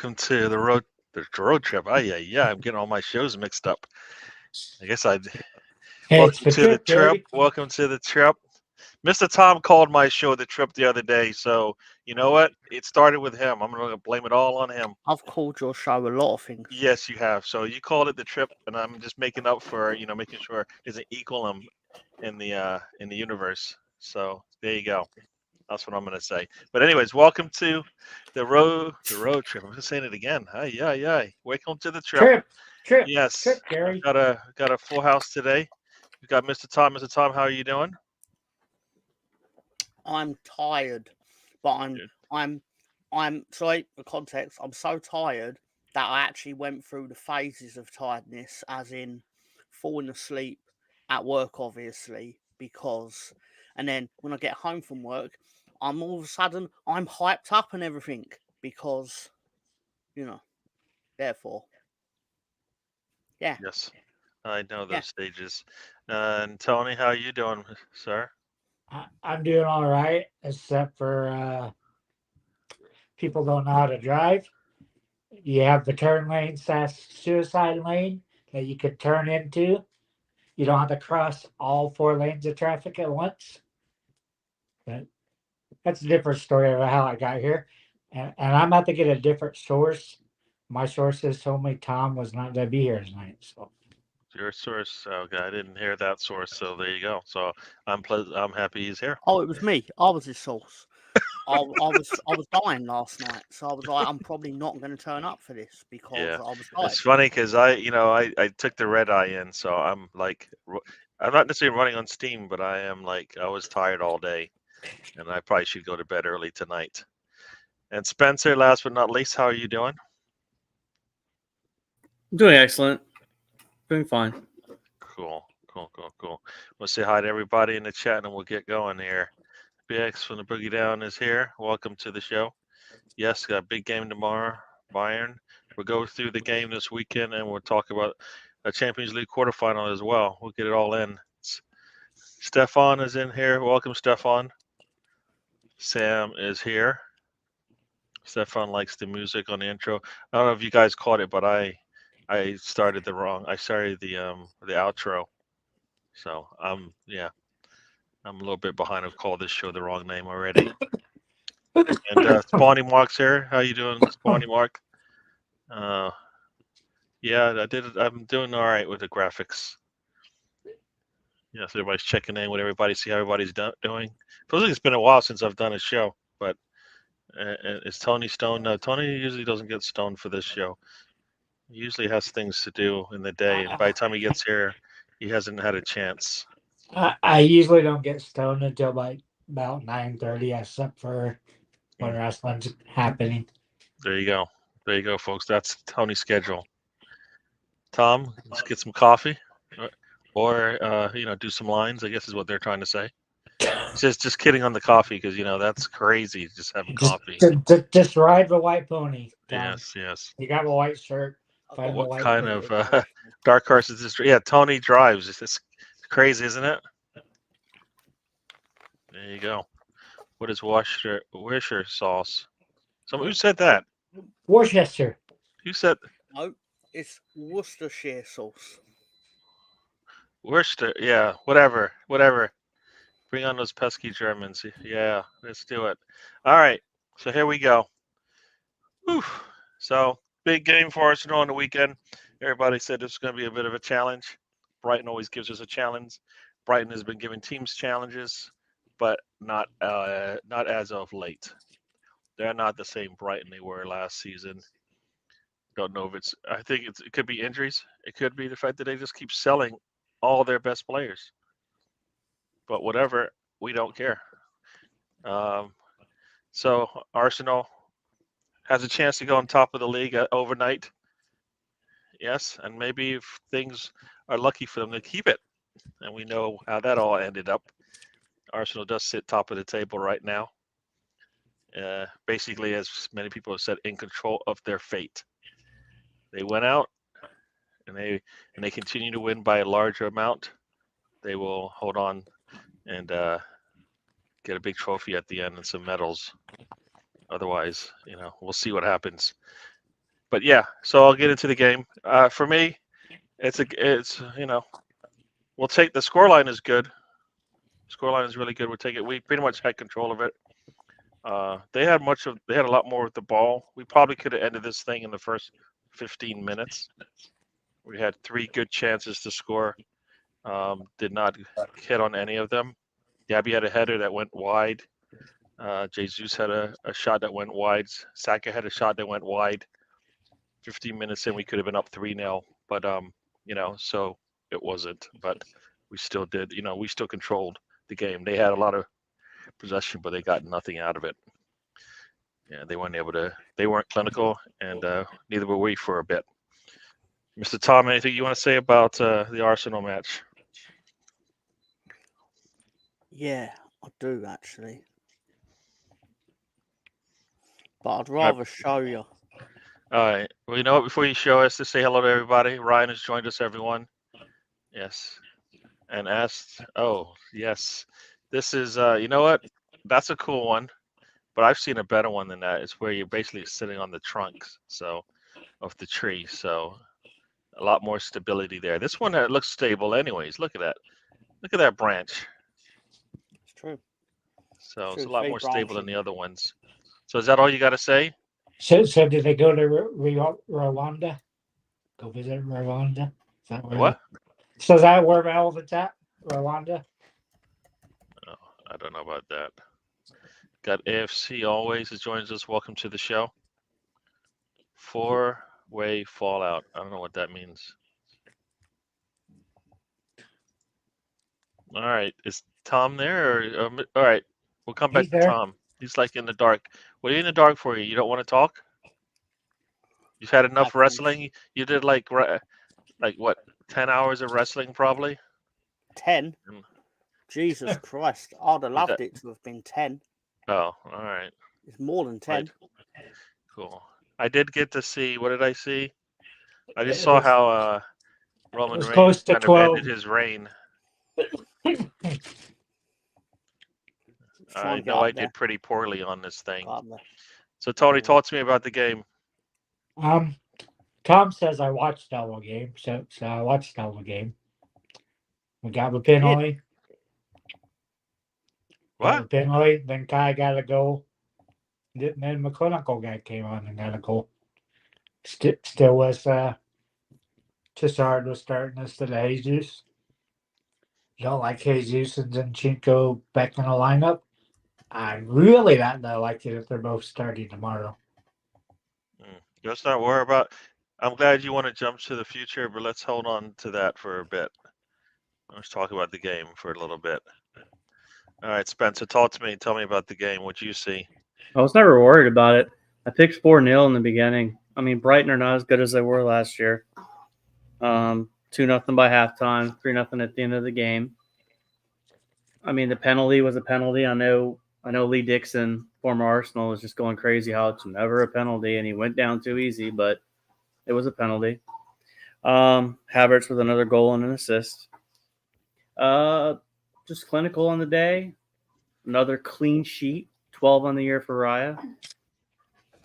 welcome to the road trip. Yeah, I'm getting all my shows mixed up. I guess I'd Hey, it's welcome the to the trip, trip. Gary. Welcome to the trip. Mr. Tom called my show the trip the other day, so you know what? It started with him. I'm gonna blame it all on him. I've called your show a lot of things. Yes, you have. So you called it the trip, and I'm just making up for making sure there's an equal in the universe. So there you go. That's what I'm gonna say. But anyways, welcome to the road trip. I'm just saying it again. Hi. Welcome to the trip. Trip, Yes, I've Gary. got a full house today. We've got Mr. Tom. Mr. Tom, how are you doing? I'm tired, but Good. I'm sorry for context. I'm so tired that I actually went through the phases of tiredness, as in falling asleep at work, obviously, and then when I get home from work, I'm all of a sudden I'm hyped up and everything because, therefore, yeah, Yes, I know yeah. those stages. And Tony, how are you doing, sir? I'm doing all right, except for people don't know how to drive. You have the turn lane / suicide lane that you could turn into. You don't have to cross all 4 lanes of traffic at once. But that's a different story of how I got here. And I'm about to get a different source. My sources told me Tom was not going to be here tonight. So Your source. Okay, I didn't hear that source, so there you go. So I'm happy he's here. Oh, it was me. I was his source. I was dying last night, so I was like, I'm probably not going to turn up for this because Yeah, I was tired. it's funny because I took the red eye in, so I'm like, I'm not necessarily running on steam, but I am like, I was tired all day, and I probably should go to bed early tonight. And Spencer, last but not least, how are you doing? I'm doing excellent. Doing fine. Cool. We'll say hi to everybody in the chat, and we'll get going here. BX from the Boogie Down is here. Welcome to the show. Yes, got a big game tomorrow, Bayern. We'll go through the game this weekend, and we'll talk about a Champions League quarterfinal as well. We'll get it all in. Stefan is in here. Welcome, Stefan. Sam is here. Stefan likes the music on the intro. I don't know if you guys caught it, but I started I started the outro. So I'm a little bit behind. I've called this show the wrong name already. And Spawny Mark's here. How you doing, Spawny Mark? Yeah, I'm doing all right with the graphics. Yes, everybody's checking in with everybody, see how everybody's doing. Feels like it's been a while since I've done a show, but is Tony stoned? No, Tony usually doesn't get stoned for this show. He usually has things to do in the day, and by the time he gets here, he hasn't had a chance. I usually don't get stoned until like about 9:30, except for when wrestling's happening. There you go, folks. That's Tony's schedule. Tom, let's get some coffee, or do some lines. I guess is what they're trying to say. Just kidding on the coffee because that's crazy. Just having coffee. Just ride the white pony, Tom. Yes. You got a white shirt. What kind of dark horse is this? Yeah, Tony drives. It's crazy, isn't it? There you go. What is Worcestershire sauce? Who said that? Worcester. Who said? No, it's Worcestershire sauce. Worcester. Yeah, whatever. Bring on those pesky Germans. Yeah, let's do it. All right. So here we go. Whew. So big game for Arsenal on the weekend. Everybody said this was going to be a bit of a challenge. Brighton always gives us a challenge. Brighton has been giving teams challenges, but not as of late. They're not the same Brighton they were last season. Don't know if I think it could be injuries. It could be the fact that they just keep selling all their best players. But whatever, we don't care. So Arsenal has a chance to go on top of the league overnight. Yes, and maybe if things are lucky for them to keep it. And we know how that all ended up. Arsenal does sit top of the table right now. Basically, as many people have said, in control of their fate. They went out, and they continue to win by a larger amount. They will hold on and get a big trophy at the end and some medals. Otherwise, we'll see what happens. But yeah, so I'll get into the game. For me, it's we'll take the scoreline is good. Scoreline is really good. We'll take it. We pretty much had control of it. They had a lot more with the ball. We probably could have ended this thing in the first 15 minutes. We had 3 good chances to score. Did not hit on any of them. Gabby had a header that went wide. Jesus had a shot that went wide. Saka had a shot that went wide. 15 minutes in, we could have been up 3-0. But so it wasn't. But we still did. We still controlled the game. They had a lot of possession, but they got nothing out of it. Yeah, they weren't clinical, and neither were we for a bit. Mr. Tom, anything you want to say about the Arsenal match? Yeah, I do actually. But I'd rather show you. All right. Well, you know what? Before you show us, to say hello to everybody. Ryan has joined us, everyone. Yes. And asked, oh, yes. This is, you know what? That's a cool one. But I've seen a better one than that. It's where you're basically sitting on the trunks of the tree. So a lot more stability there. This one looks stable anyways. Look at that. Look at that branch. It's true. So True, it's a lot very more stable than branchy. the other ones. So is that all you got to say? So did they go to Rwanda? Go visit Rwanda? Is that where? What? So is that where elephant's at? Rwanda? Oh, I don't know about that. Got AFC always that joins us. Welcome to the show. 4-way fallout. I don't know what that means. All right. Is Tom there? Or, all right. We'll come back He's to there. Tom. He's like in the dark. What are you in the dark for? You don't want to talk? You've had enough Have wrestling? You did like what, 10 hours of wrestling probably? 10? Mm. Jesus Christ. I'd have loved that- it to have been 10. Oh, all right. It's more than 10. Right. Cool. I did get to see, what did I see? I just It saw was- how Roman was Reigns close to kind of 12. ended his reign. Trying I to get know up I there. did pretty poorly on this thing. Go up there. So Tony, Yeah. talk to me about the game. Tom says I watched the whole game, so I watched the whole game. We got the penalty. Got What? the penalty. Then Kai got a goal. Then McClinical guy came on and got a goal. Still was Tissard was starting instead of Jesus. You don't like Jesus and Zinchenko back in the lineup? I really not like it if they're both starting tomorrow. Let's not worry about. I'm glad you want to jump to the future, but let's hold on to that for a bit. Let's talk about the game for a little bit. All right, Spencer, talk to me. Tell me about the game. What you see? I was never worried about it. I picked 4-0 in the beginning. I mean, Brighton are not as good as they were last year. 2-0 by halftime, 3-0 at the end of the game. I mean, the penalty was a penalty. I know Lee Dixon, former Arsenal, was just going crazy how it's never a penalty, and he went down too easy, but it was a penalty. Havertz with another goal and an assist. Just clinical on the day. Another clean sheet. 12 on the year for Raya.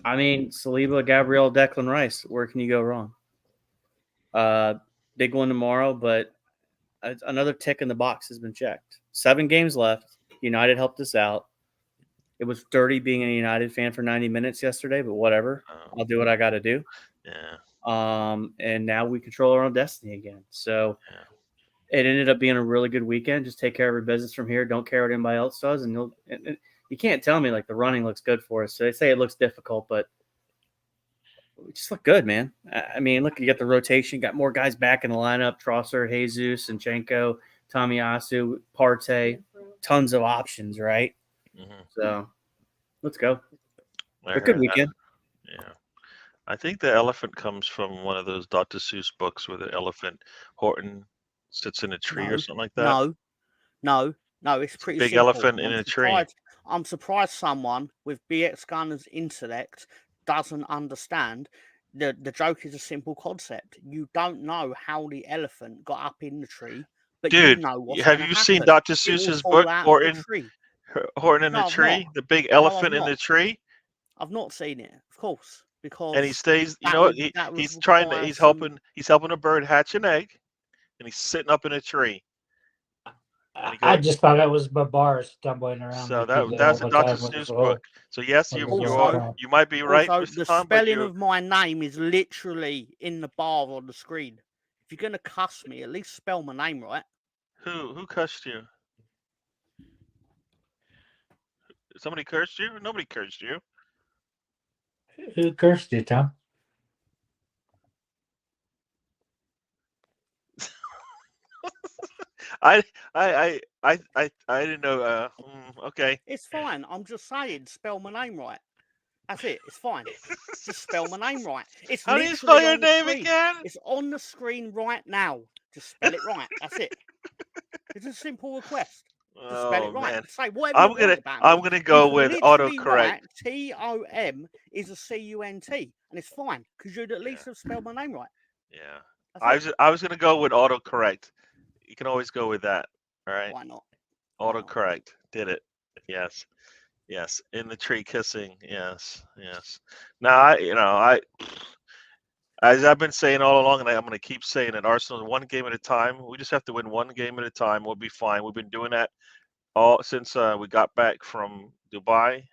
I mean, Saliba, Gabriel, Declan Rice. Where can you go wrong? Big one tomorrow, but another tick in the box has been checked. 7 games left. United helped us out. It was dirty being a United fan for 90 minutes yesterday, but whatever. I'll do what I got to do. Yeah. And now we control our own destiny again. So it ended up being a really good weekend. Just take care of your business from here. Don't care what anybody else does, and you can't tell me like the running looks good for us. So they say it looks difficult, but we just look good, man. I mean, look, you got the rotation, got more guys back in the lineup: Trosser, Jesus, Zinchenko, Tomiyasu, Partey, tons of options, right? Mm-hmm. So let's go. A good weekend. Yeah. I think the elephant comes from one of those Dr. Seuss books where the elephant Horton sits in a tree or something like that. No. It's pretty big simple. elephant in a tree. I'm surprised someone with BX Gunner's intellect doesn't understand. The joke is a simple concept. You don't know how the elephant got up in the tree, but Dude, you know what's have gonna you seen happen. Dr. It will Seuss's fall book, out of Horton? the tree. Horton in No, the I've tree? not. The big No, I've elephant in the not. tree? I've not seen it, of course. because And he stays. You that know what? would that would He's trying to. require He's some- helping a bird hatch an egg, and he's sitting up in a tree. And he I goes, just thought it was Babar stumbling around. so like he did that's all a the time Dr. with his Seuss little- book. So yes, with you his you little are cat. you might be right, Also, Mr. the Tom, but spelling you of my name is literally in the bar on the screen. If you're gonna cuss me, at least spell my name right. who cursed you? Somebody cursed you? Nobody cursed you. Who cursed you, Tom? I didn't know. Okay. It's fine. I'm just saying, spell my name right. That's it. It's fine. Just spell my name right. It's How do you literally spell your on the name screen. again? It's on the screen right now. Just spell it right. That's it. It's a simple request. Just spell it Oh right. man, Say whatever you want about me. I'm gonna go You can with literally autocorrect. write Tom is a CUNT, and it's fine because you'd at least have spelled my name right. Yeah, That's it. I was gonna go with autocorrect. You can always go with that. All right, Why not? autocorrect did it. Yes, yes. In the tree kissing. Yes, yes. Now as I've been saying all along, and I'm going to keep saying it, Arsenal, one game at a time. We just have to win one game at a time. We'll be fine. We've been doing that all since we got back from Dubai,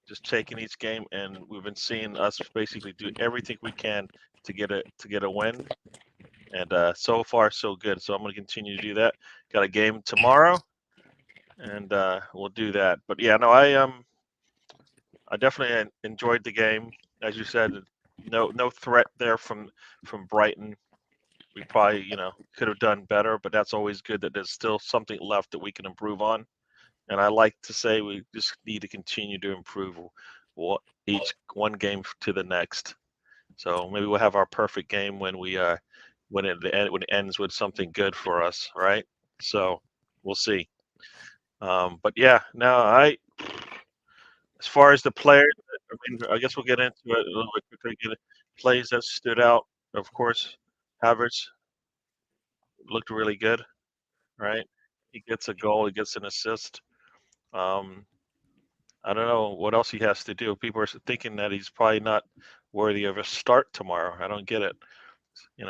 just taking each game, and we've been seeing us basically do everything we can to get a win. And so far, so good. So I'm going to continue to do that. Got a game tomorrow, and we'll do that. But yeah, no, I definitely enjoyed the game. As you said, no threat there from Brighton. We probably could have done better, but that's always good that there's still something left that we can improve on. And I like to say we just need to continue to improve each one game to the next. So maybe we'll have our perfect game when it ends with something good for us, right? So we'll see. But yeah, now as far as the players, I guess we'll get into it a little bit quickly. Plays that stood out, of course. Havertz looked really good, right? He gets a goal, he gets an assist. I don't know what else he has to do. People are thinking that he's probably not worthy of a start tomorrow. I don't get it.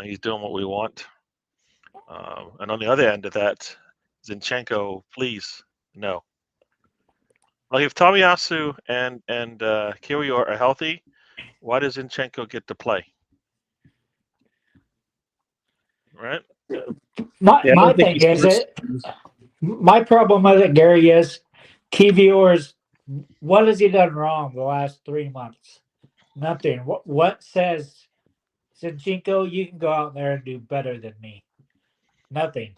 He's doing what we want. And on the other end of that, Zinchenko, please, no. Like if Tomiyasu and Kiwior are healthy, why does Zinchenko get to play? Right? My thing is my problem with it, Gary, is Kiwior's. What has he done wrong the last 3 months? Nothing. What says Zinchenko, you can go out there and do better than me? Nothing.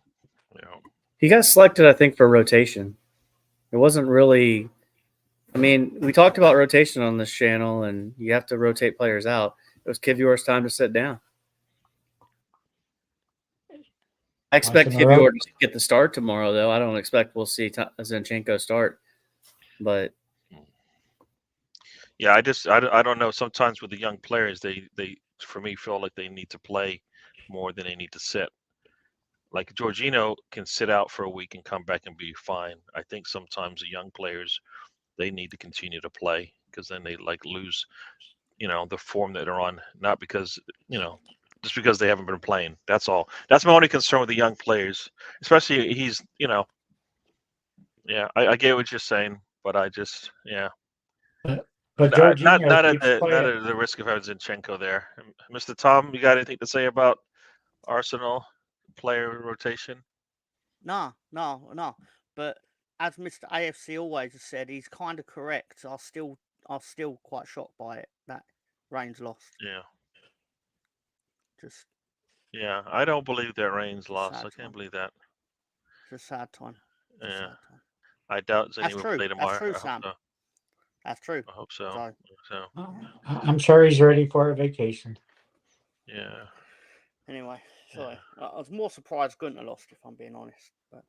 He got selected, I think, for rotation. It wasn't really. I mean, we talked about rotation on this channel, and you have to rotate players out. It was Kiwior's time to sit down. I expect Kiwior to get the start tomorrow, though. I don't expect we'll see Zinchenko start, but yeah, I don't know. Sometimes with the young players, they for me feel like they need to play more than they need to sit. Like Jorginho can sit out for a week and come back and be fine. I think sometimes the young players, they need to continue to play because then they lose, the form that they're on. Not because just because they haven't been playing. That's all. That's my only concern with the young players, especially he's yeah. I get what you're saying, but I just But Jorginho not at the risk of having Zinchenko there. Mr. Tom, you got anything to say about Arsenal player rotation? No. But as Mr. AFC always has said, he's kind of correct. I'm still quite shocked by it that Reigns lost. Yeah. Just. Yeah, I don't believe that Reigns lost. I can't believe that. It's a sad time. Yeah. I doubt Zinni will play tomorrow. That's true, Sam. So. That's true. I hope so. I'm sure he's ready for a vacation. Yeah. Anyway, sorry. Yeah. I was more surprised Gunter lost, if I'm being honest. But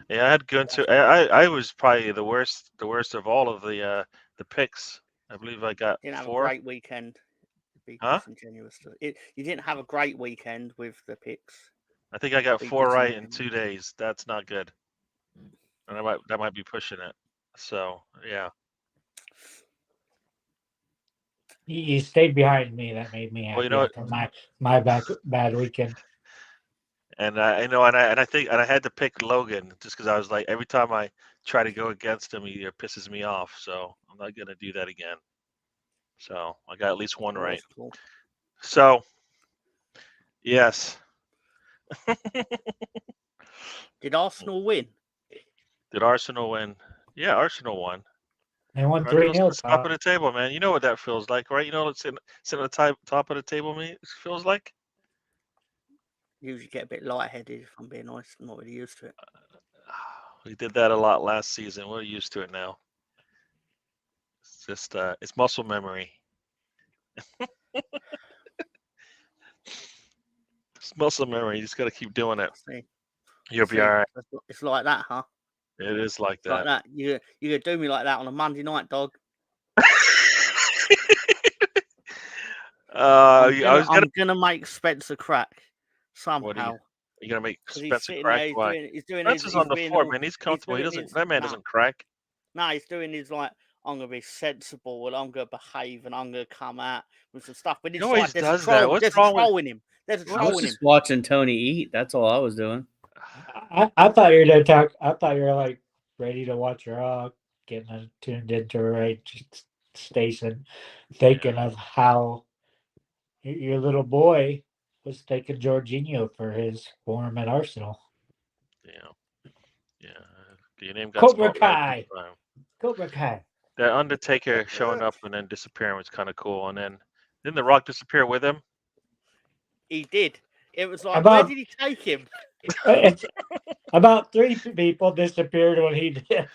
yeah, I had Gunter. I was probably the worst of all of the picks. I believe I got didn't 4. Have a great weekend. Be disingenuous. You didn't have a great weekend with the picks. I think I got 4 right in 2 days. That's not good. And that might be pushing it. So yeah. You stayed behind me. That made me happy Well, you know what? after my bad weekend. And I know, and I think, and I had to pick Logan just because I was like, every time I try to go against him, he pisses me off. So I'm not gonna do that again. So I got at least one Well, right. that's cool. So yes, Did Arsenal win? did Arsenal win? Yeah, Arsenal won. They won Cardinals 3-0. to the top of the table, man. You know what that feels like, right? You know what sitting at the top of the table feels like. Usually get a bit lightheaded, if I'm being honest. I'm not really used to it. We did that a lot last season. We're used to it now. It's just it's muscle memory. It's muscle memory. You just got to keep doing it. See, You'll be see, all right. it's like that, huh? It is like It's like that. that. You're gonna do me like that on a Monday night, dog. I'm gonna make Spencer crack What are you? somehow. You gonna make Because he's Spencer sitting crack? there, Why? he's doing his, Spencer's he's on the being floor, all, man. He's he's comfortable. He doing doesn't. his, That man nah, doesn't crack. nah, he's doing his like, I'm gonna be sensible and I'm gonna behave and I'm gonna come out with some stuff. But He it's always like there's does that. What's there's a wrong with? troll in him. There's a I troll was in him. just watching Tony eat. That's all I was doing. I thought you were gonna talk. I thought you were like ready to watch Raw, getting tuned into a right station, thinking of how your little boy was taking Jorginho for his form at Arsenal. Yeah, yeah. Your name got Cobra spelled right this Kai. time. Cobra Kai. That Undertaker showing up and then disappearing was kind of cool. And then didn't The Rock disappear with him? He did. It was like, where did he take him? It's about 3 people disappeared when he did.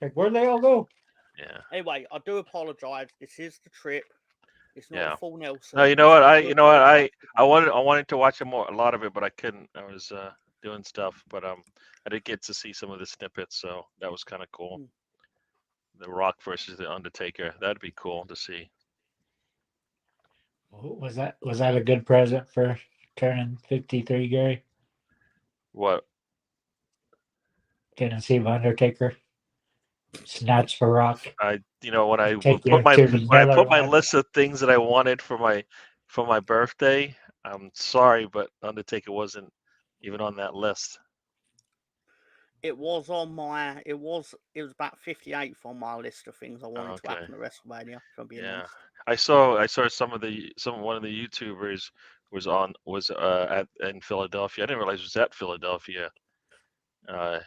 Like, where'd they all go? Yeah. Anyway, I do apologise. This is the trip. It's not Yeah. a full Nelson. No, you know what? I wanted to watch a lot of it, but I couldn't. I was doing stuff, but I did get to see some of the snippets, so that was kind of cool. The Rock versus the Undertaker. That'd be cool to see. Was that a good present for turning 53, Gary? What? Getting to see Undertaker snatch for Rock. When I Take put you my to the when I put my Netherlands. list of things that I wanted for my birthday, I'm sorry, but Undertaker wasn't even on that list. It was on my. It was about 58th on my list of things I wanted to happen at WrestleMania. If I'm being honest. I saw one of the YouTubers was in Philadelphia. I didn't realize it was at Philadelphia.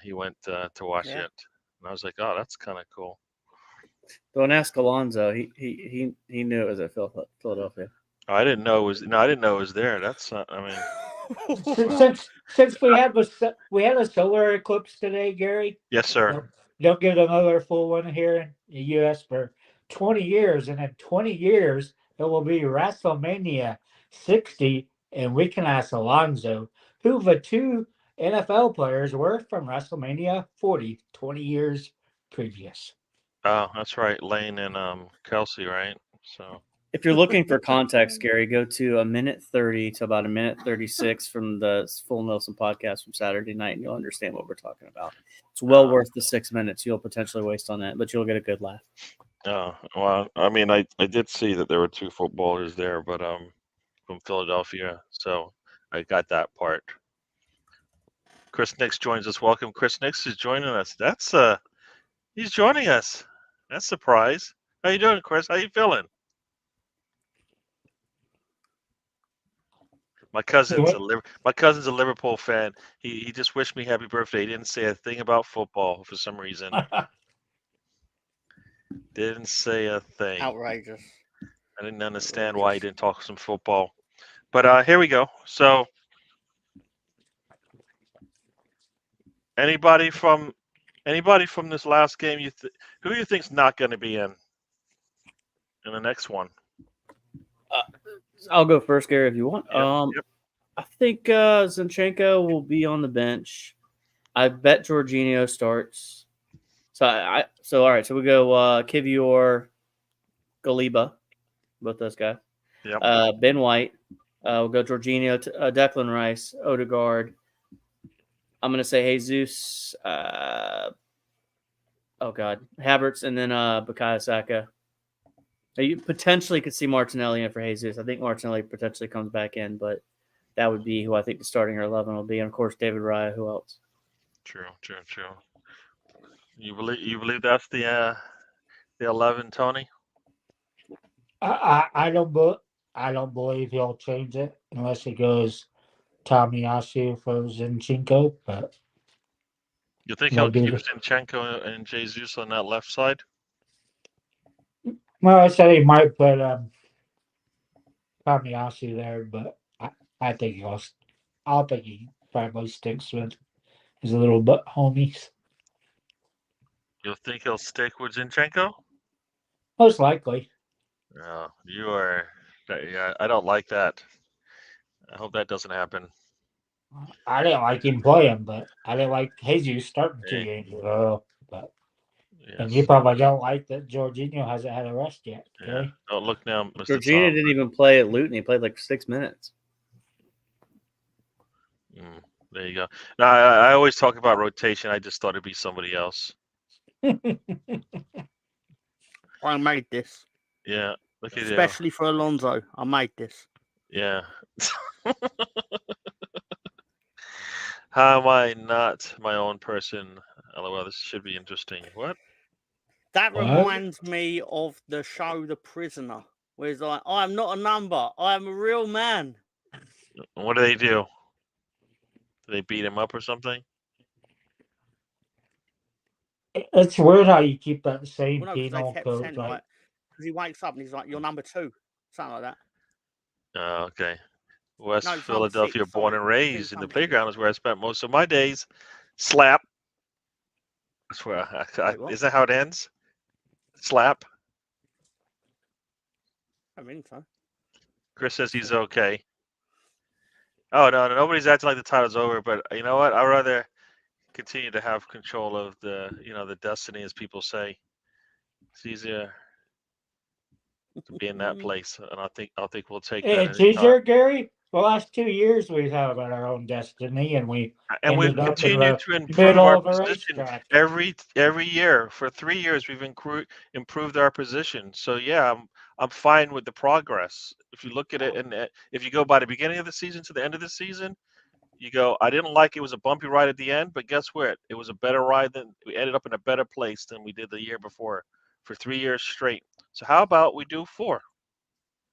He went to watch it, and I was like, oh, that's kind of cool. Don't ask Alonzo. He knew it was at Philadelphia. Oh, I didn't know it was there. That's Since we had a solar eclipse today, Gary. Yes, sir. Don't get another full one here in the U.S. for 20 years, and in 20 years it will be WrestleMania 60, and we can ask Alonzo who the 2 NFL players were from WrestleMania 40, 20 years previous. Oh, that's right, Lane and Kelsey, right? So if you're looking for context, Gary, go to a minute 30 to about a minute 36 from the Full Nelson podcast from Saturday night, and you'll understand what we're talking about. It's well worth the 6 minutes you'll potentially waste on that, but you'll get a good laugh. Oh, well, I mean, I did see that there were 2 footballers there, but from Philadelphia, so I got that part. Chris Nix joins us. Welcome, Chris Nix is joining us. That's he's joining us. That's a surprise. How you doing, Chris? How you feeling? My cousin's a Liverpool fan. He just wished me happy birthday. He didn't say a thing about football for some reason. Didn't say a thing. Outrageous. I didn't understand why he didn't talk some football. But here we go. So anybody from this last game, who you think's not going to be in the next one? I'll go first, Gary, if you want. Yep. I think Zinchenko will be on the bench. I bet Jorginho starts. So all right. So we go Kivior, Galiba, both those guys. Yep. Ben White. We'll go Jorginho, Declan Rice, Odegaard. I'm gonna say Jesus. Havertz, and then Bukayo Saka. You potentially could see Martinelli in for Jesus. I think Martinelli potentially comes back in, but that would be who I think the starting 11 will be. And of course, David Raya. Who else? True. You believe that's the 11, Tony? I don't believe he'll change it unless he goes Tomiyasu for Zinchenko, but You think he'll maybe. keep Zinchenko and Jesus on that left side? Well, I said he might put Tomiyasu there, but I think I'll think he probably sticks with his little butt homies. You think he'll stick with Zinchenko? Most likely. No, you are. Yeah, I don't like that. I hope that doesn't happen. I didn't like him playing, but I didn't like Jesus starting 2 Hey. games in a row. But and you Yes. probably don't like that Jorginho hasn't had a rest yet. Yeah. Okay. Oh, look now, Mr. Georgina Tom. didn't even play at Luton. He played like 6 minutes. There you go. Now, I always talk about rotation. I just thought it'd be somebody else. I made this. Yeah. Look at you. Especially for Alonso. I made this. Yeah. How am I not my own person? LOL, this should be interesting. What? That What? reminds me of the show The Prisoner, where he's like, I'm not a number, I am a real man. What do? Do they beat him up or something? It's weird how you keep that same Well, no, because they penal kept code. saying, like, because he wakes up and he's like, you're number 2. Something like that. Oh, okay. West No, it's Philadelphia, number 6, born sorry. and I think raised in the number 6. playground is where I spent most of my days. Slap. That's where Wait, what? is that how it ends? Slap. I mean, so. Chris says he's okay. Oh no, nobody's acting like the title's over. But you know what? I'd rather continue to have control of the destiny, as people say. It's easier to be in that place, and I think we'll take that. It's easier, Gary. The last 2 years we've had our own destiny, and we And we've ended up in continued the to improve middle our of a position racetrack. every year. For 3 years, we've improved our position. So yeah, I'm fine with the progress. If you look at it, and if you go by the beginning of the season to the end of the season, you go, I didn't like it was a bumpy ride at the end, but guess what? It was a better ride than we ended up in a better place than we did the year before for 3 years straight. So how about we do 4?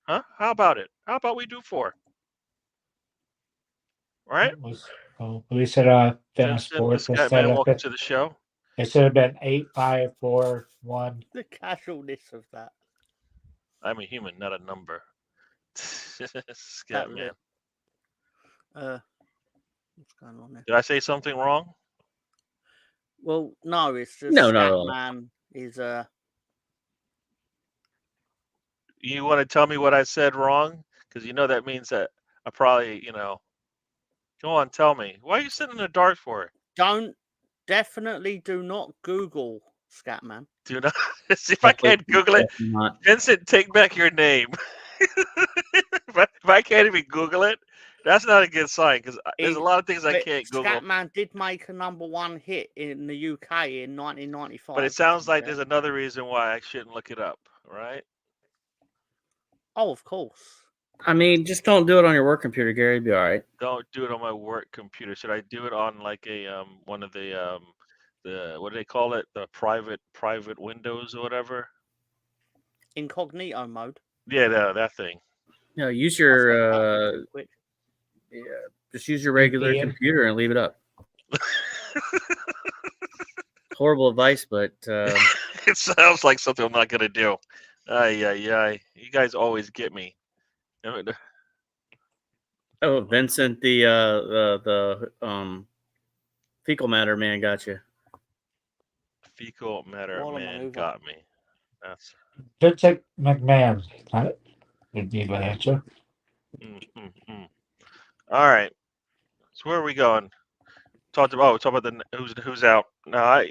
Huh? How about it? How about we do 4? All right. We said Venice Simpson, the Sports Scat Man, welcome to the show. It should have been 8-5-4-1. The casualness of that. I'm a human, not a number. Scat Man. What's going on there? Did I say something wrong? Well, no, it's just No. Scatman is You want to tell me what I said wrong? Because that means that I probably, go on, tell me. Why are you sitting in the dark for? definitely do not Google Scatman. Do not see if I can't Google it. Vincent, take back your name. if I can't even Google it, that's not a good sign, because there's a lot of things I can't Google. Scatman did make a #1 hit in the UK in 1995. But it sounds like there's another reason why I shouldn't look it up, right? Oh, of course. I mean, just don't do it on your work computer, Gary. It'd be all right. Don't do it on my work computer. Should I do it on like a one of the what do they call it? The private windows or whatever? Incognito mode. Yeah, that thing. No, use your just use your regular computer and leave it up. Horrible advice, but it sounds like something I'm not gonna do. Ay. You guys always get me. Oh, Vincent, the fecal matter man got you. Fecal matter man got me. That's Vincent McMahon. That would be my answer. All right. So where are we going? Talk about the who's out. Now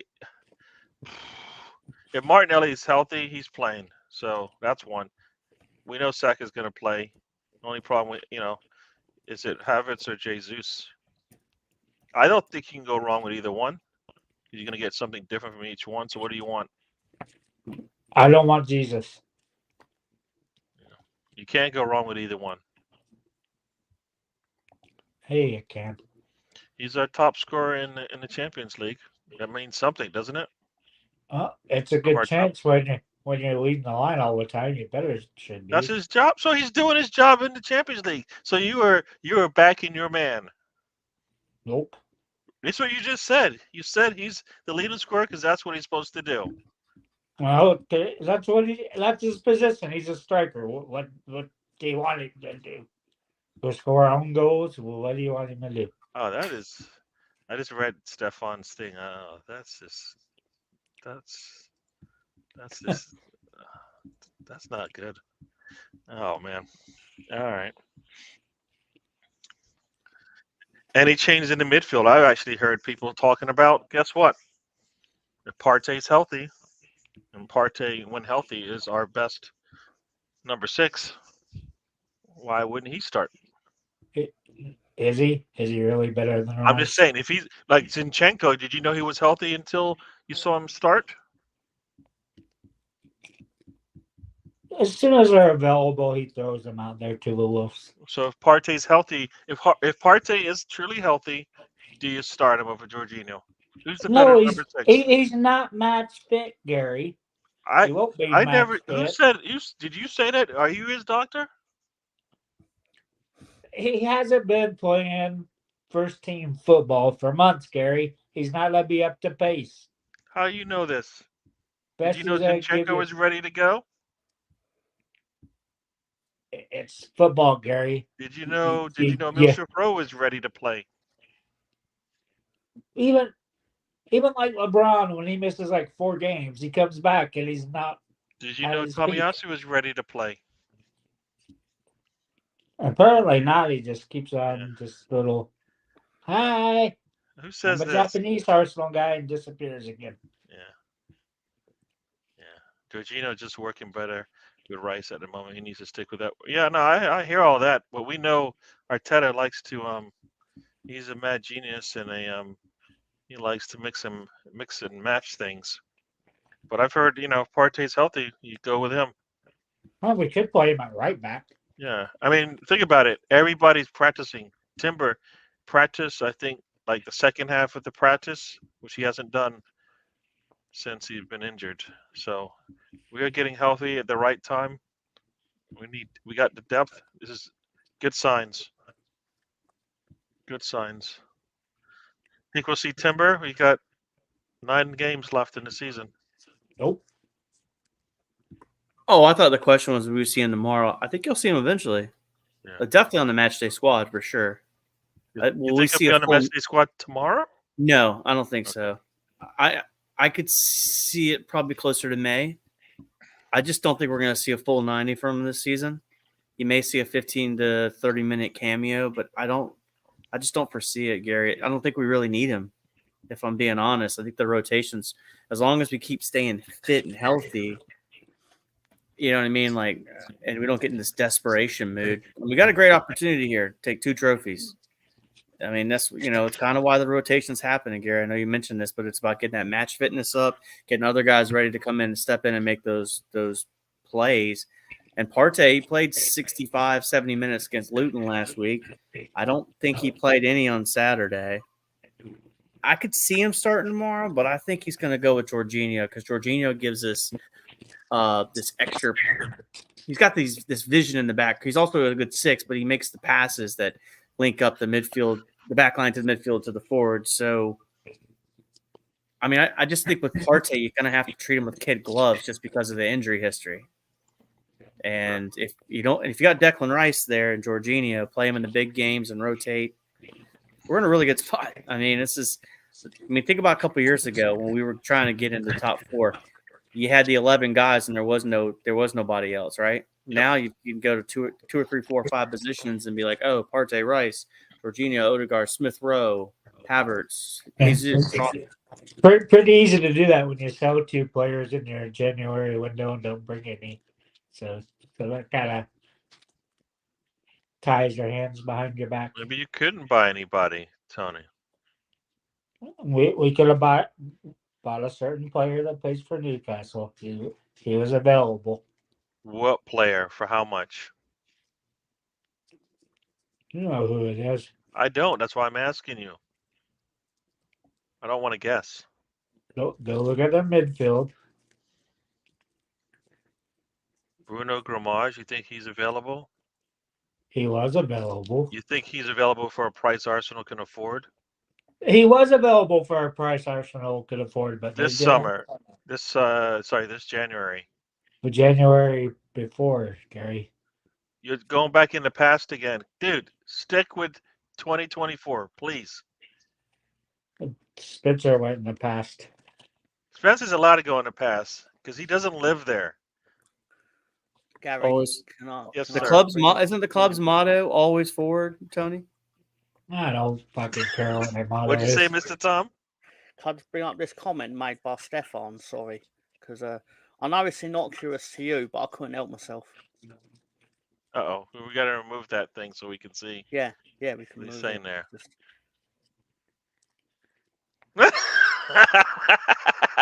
if Martinelli's healthy, he's playing. So that's one. We know Saka's going to play. The only problem is it Havertz or Jesus? I don't think you can go wrong with either one. You're going to get something different from each one. So what do you want? I don't want Jesus. You can't go wrong with either one. Hey, you can. He's our top scorer in the Champions League. That means something, doesn't it? It's a Of good our chance when you're leading the line all the time. You better should be. That's his job. So he's doing his job in the Champions League. So you are backing your man. Nope. That's what you just said. You said he's the leading scorer because that's what he's supposed to do. Well, that's his position. He's a striker. What do you want him to do? Go score own goals? Well, what do you want him to do? Oh, that is. I just read Stefan's thing. Oh, that's just. That's just. That's not good. Oh man. All right. Any changes in the midfield? I've actually heard people talking about. Guess what? If Partey's healthy, and Partey, when healthy, is our best number 6. Why wouldn't he start? Is he? Is he really better than Rice? I'm just saying, if he's like Zinchenko, did you know he was healthy until you saw him start? As soon as they're available, he throws them out there to the wolves. So if Partey's healthy, if Partey is truly healthy, do you start him over Jorginho? Who's the better number 6? He's not match fit, Gary. He won't be I match never. fit. Who said? Did you say that? Are you his doctor? He hasn't been playing first team football for months, Gary. He's not going to be up to pace. How you know this? Best Did you know Zinchenko is ready to go? It's football, Gary. Did you know? Did you know Emile Rowe is ready to play? Even like LeBron, when he misses like 4 games, he comes back and he's not. Did you know Tomiyasu is ready to play? Apparently not. He just keeps on just little. Hi. Who says I'm a this? Japanese Arsenal guy and disappears again. Yeah. Jorginho just working better with Rice at the moment. He needs to stick with that. Yeah, no, I hear all that, but we know Arteta likes to he's a mad genius and he likes to mix and match things. But I've heard, if Partey's healthy, you go with him. Well, we could play him at right back. Yeah. I mean, think about it. Everybody's practicing. Timber practice, I think, like the second half of the practice, which he hasn't done since he's been injured. So we are getting healthy at the right time. We got the depth. This is good signs. Good signs. Think we'll see Timber? We got 9 games left in the season. Nope. Oh, I thought the question was, will we see him tomorrow? I think you'll see him eventually. Yeah. Definitely on the match day squad for sure. You think he'll be on the match day squad tomorrow? No, I don't think so. I could see it probably closer to May. I just don't think we're going to see a full 90 from him this season. You may see a 15 to 30 minute cameo, but I just don't foresee it, Gary. I don't think we really need him. If I'm being honest, I think the rotations, as long as we keep staying fit and healthy, you know what I mean? Like, and we don't get in this desperation mood. We got a great opportunity here to take 2 trophies. I mean, that's, it's kind of why the rotation's happening, Gary. I know you mentioned this, but it's about getting that match fitness up, getting other guys ready to come in and step in and make those plays. And Partey played 65, 70 minutes against Luton last week. I don't think he played any on Saturday. I could see him starting tomorrow, but I think he's going to go with Jorginho because Jorginho gives us this extra. He's got this vision in the back. He's also a good 6, but he makes the passes that link up the midfield, the back line to the midfield to the forward. So, I mean, I just think with Partey, you're going to have to treat him with kid gloves just because of the injury history. And if you got Declan Rice there and Jorginho, play him in the big games and rotate, we're in a really good spot. I mean, think about a couple of years ago when we were trying to get into the top 4. You had the 11 guys and there was nobody else, right? Yep. Now you can go to 2 or 3, 4 or 5 positions and be like, oh, Partey, Rice, Jorginho, Odegaard, Smith Rowe, Havertz. Pretty easy to do that when you sell 2 players in your January window and don't bring any. So that kind of ties your hands behind your back. Maybe you couldn't buy anybody, Tony. We could have bought a certain player that plays for Newcastle. He was available. What player? For how much? You know who it is. I don't. That's why I'm asking you. I don't want to guess. Go look at the midfield. Bruno Grammage, you think he's available? He was available. You think he's available for a price Arsenal can afford? He was available for a price Arsenal could afford, but This they didn't. summer. This January. The January before, Gary. You're going back in the past again. Dude, stick with 2024, please. Spencer went in the past. Spencer's allowed to go in the past because he doesn't live there. Gary, Always. can I, Yes, can The I sir. club's bring up isn't the a club's comment? motto always forward, Tony? I don't fucking care what my motto What'd you say, is. Mr. Tom? Can I just bring up this comment made by Stefan? Sorry, because I know it's innocuous to you, but I couldn't help myself. Uh-oh. We got to remove that thing so we can see Yeah, we can what he's move saying it. there. Just,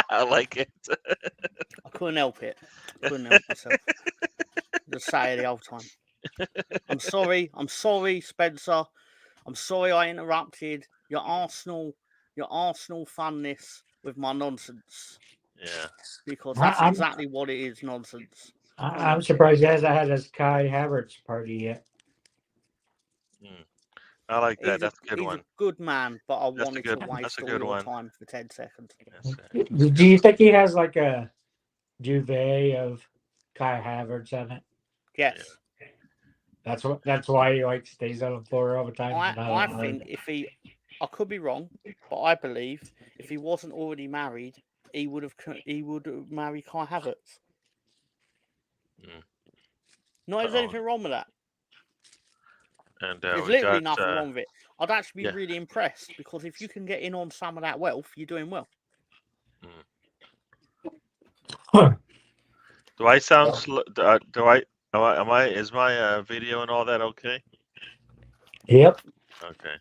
I like it. I couldn't help it. I couldn't help myself. Just say it the whole time. I'm sorry, Spencer. I'm sorry I interrupted your Arsenal funness with my nonsense. Yeah. Because that's I'm- exactly what it is, nonsense. I'm surprised he hasn't had his Kai Havertz party yet. I like that. That's a good he's one. a good man, but I That's a wanted good- to that's waste a all good your one. time for 10 seconds. Yes, sir. Do you think he has like a duvet of Kai Havertz on it? Yes. That's why he like stays on the floor all the time. I think I could be wrong, but I believe if he wasn't already married, he would marry Kai Havertz. No, there's anything wrong with that. And There's we literally got, nothing wrong with it. I'd actually be yeah. really impressed because if you can get in on some of that wealth, you're doing well. Do I sound slow? Is my video and all that okay? Yep. Okay.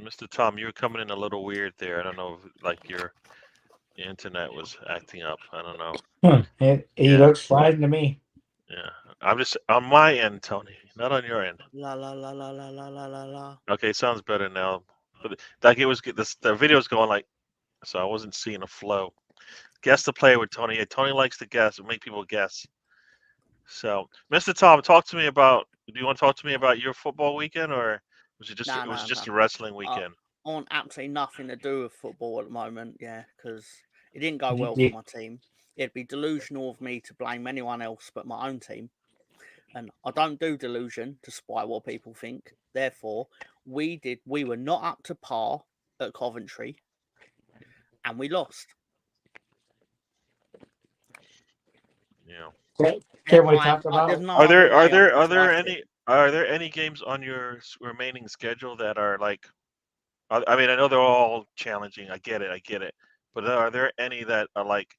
Mr. Tom, you were coming in a little weird there. I don't know if, like, your internet was acting up. I don't know. He looks fine to me. Yeah. I'm just on my end, Tony, not on your end. La la la la la la la la la. Okay, sounds better now. But like it was the video's going like, so I wasn't seeing a flow. Guess the player with Tony. Tony likes to guess, make people guess. So, Mr. Tom, talk to me about. Do you want to talk to me about your football weekend, or was it just a wrestling weekend? I want absolutely nothing to do with football at the moment. Yeah, because it didn't go well for my team. It'd be delusional of me to blame anyone else but my own team. And I don't do delusion despite what people think. Therefore, we were not up to par at Coventry and we lost. Yeah. Can we talk about? Are there any games on your remaining schedule that are like? I mean, I know they're all challenging. I get it. But are there any that are like,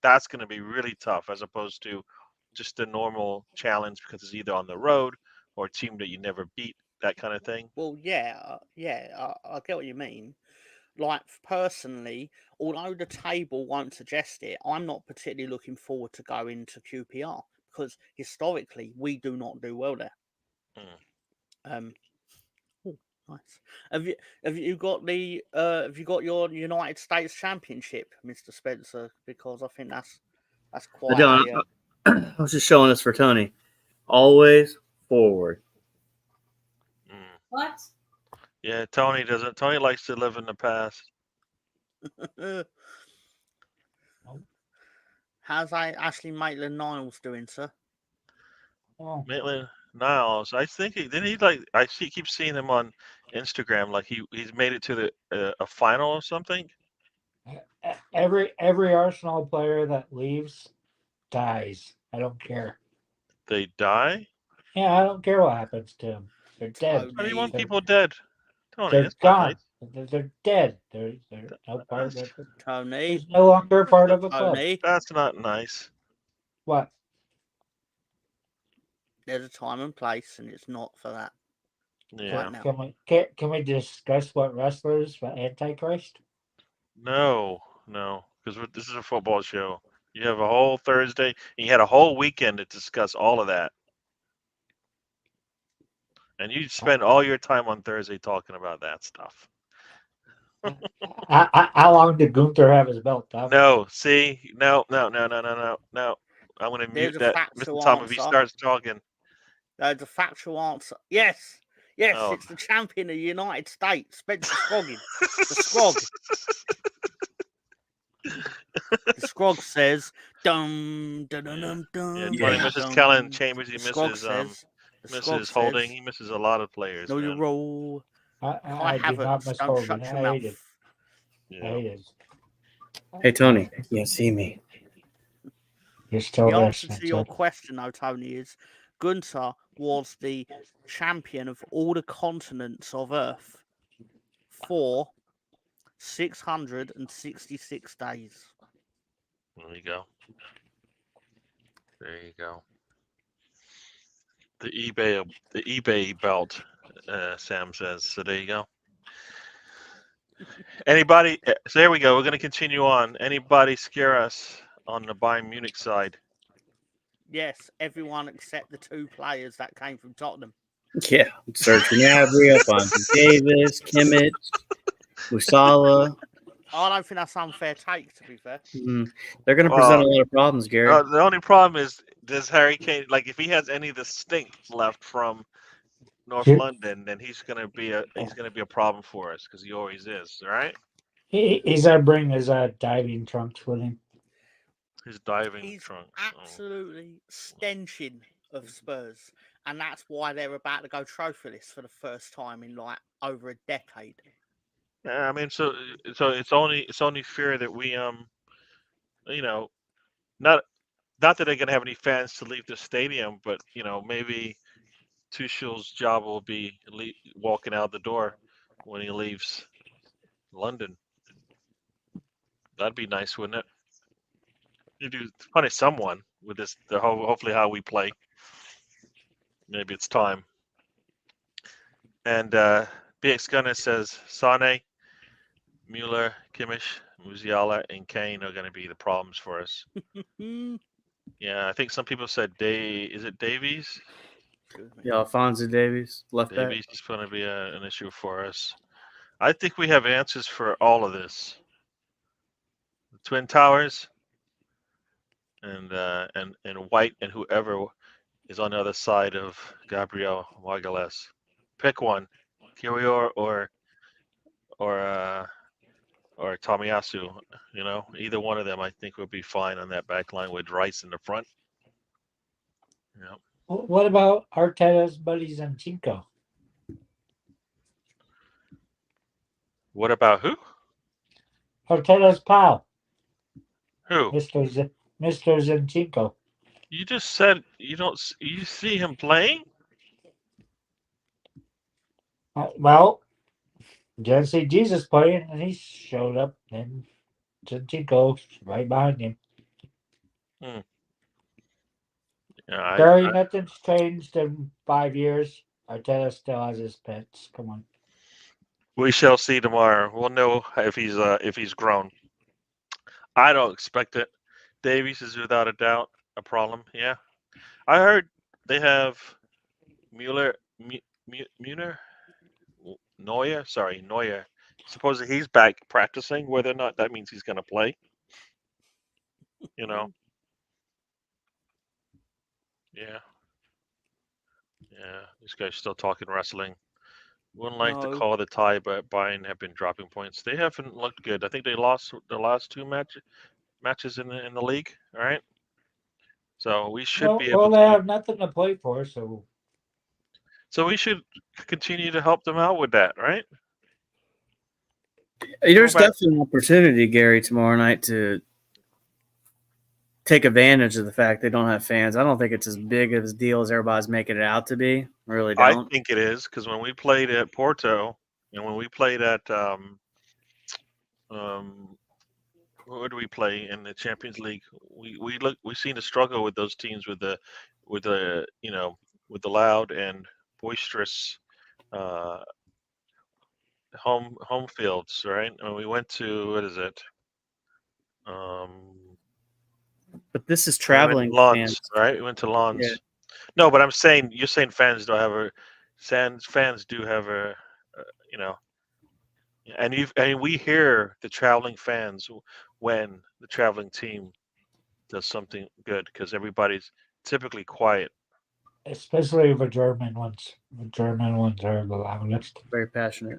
that's going to be really tough as opposed to just a normal challenge because it's either on the road or a team that you never beat, that kind of thing? Well, I get what you mean. Like, personally, although the table won't suggest it, I'm not particularly looking forward to going to QPR because historically we do not do well there. Nice. Have you got your United States Championship, Mr. Spencer? Because I think that's quite. I was just showing this for Tony. Always forward. What? Yeah, Tony doesn't. Tony likes to live in the past. How's Ashley Maitland-Niles doing, sir? Oh. Maitland-Niles, I think keep seeing him on Instagram, like he's made it to a final or something. Every Arsenal player that leaves dies. I don't care. They die? Yeah, I don't care what happens to them. They're dead. 21 people dead. Tony, They're that's not gone. nice. They're dead. They're no part of it. Tony. There's no longer part of a club. That's not nice. What? There's a time and place, and it's not for that. Yeah. Right now. Can we discuss what wrestlers for Antichrist? No, because this is a football show. You have a whole Thursday, and you had a whole weekend to discuss all of that. And you spend all your time on Thursday talking about that stuff. How long did Gunther have his belt, Tom? No, see, no. I'm gonna mute There's a that, factual Mr. Tom, if he answer. starts talking. There's a factual answer. Yes. Yes, Oh. it's the champion of the United States, Spencer Scroggin. The Scrog. The Scrog says, dum, dum, dum, dum, Yeah, dum, Tony Yeah. misses dum. Kellen Chambers. He The Scrog misses says, misses Holding. He misses a lot of players. know man. your role. I do not miss Don't Hogan. shut I your mouth. hate it. I Yeah. hate it. Hey Tony, you see me? You're still The there, answer to your Spencer. question, though, Tony, is Gunther was the champion of all the continents of Earth for 666 days. There you go. There you go. The eBay belt, Sam says. So there you go. Anybody? So there we go. We're going to continue on. Anybody scare us on the Bayern Munich side? Yes, everyone except the two players that came from Tottenham. Yeah, Serge Gnabry, Alphonso Davis, Kimmich, Musala. I don't think that's an unfair take, to be fair. They're going to present a lot of problems, Gary. The only problem is, does Harry Kane, like, if he has any of the stink left from North London, then he's going to be a problem for us, because he always is, right? He's gonna bring his diving trunks with him. His diving He's trunks. absolutely stenching of Spurs, and that's why they're about to go trophyless for the first time in like over a decade. Yeah, I mean, so it's only fair that we not that they're going to have any fans to leave the stadium, but maybe Tuchel's job will be walking out the door when he leaves London. That'd be nice, wouldn't it? You do punish someone with this. Hopefully, how we play. Maybe it's time. And BX Gunner says Sane, Mueller, Kimmich, Musiala, and Kane are going to be the problems for us. Yeah, I think some people said is it Davies? Yeah, Alphonso Davies, left back. Davies is going to be an issue for us. I think we have answers for all of this. The Twin Towers and White and whoever is on the other side of Gabriel Margalès. Pick one, Kiwior or Tomiyasu. Either one of them I think would be fine on that back line with Rice in the front. Yeah. What about Arteta's buddies and Zinchenko? Hmm. What about who? Arteta's pal, Who? Mr. Zinchenko. You just said you don't. You see him playing? Well, didn't see Jesus playing, and he showed up, and Zinchenko's right behind him. Yeah, Barry, nothing's changed in 5 years. Arteta still has his pets. Come on. We shall see tomorrow. We'll know if he's grown. I don't expect it. Davies is without a doubt a problem. Yeah, I heard they have Neuer. Supposedly he's back practicing. Whether or not that means he's going to play. Yeah. This guy's still talking wrestling. Wouldn't like to call the tie, but Bayern have been dropping points. They haven't looked good. I think they lost the last two matches in the league. All right, so we should be able. Well, they have nothing to play for, so we should continue to help them out with that, right? There's definitely an opportunity, Gary, tomorrow night to take advantage of the fact they don't have fans. I don't think it's as big of a deal as everybody's making it out to be. I really don't. I think it is, because when we played at Porto and when we played at where do we play in the Champions League? We seen the struggle with those teams with the loud and boisterous home fields, right? And we went to what is it? But this is traveling Lons, fans, right? We went to Lons. Yeah. No, but you're saying fans don't have fans do have a you know, and we hear the traveling fans when the traveling team does something good because everybody's typically quiet. Especially the German ones. The German ones are the loudest. Very passionate.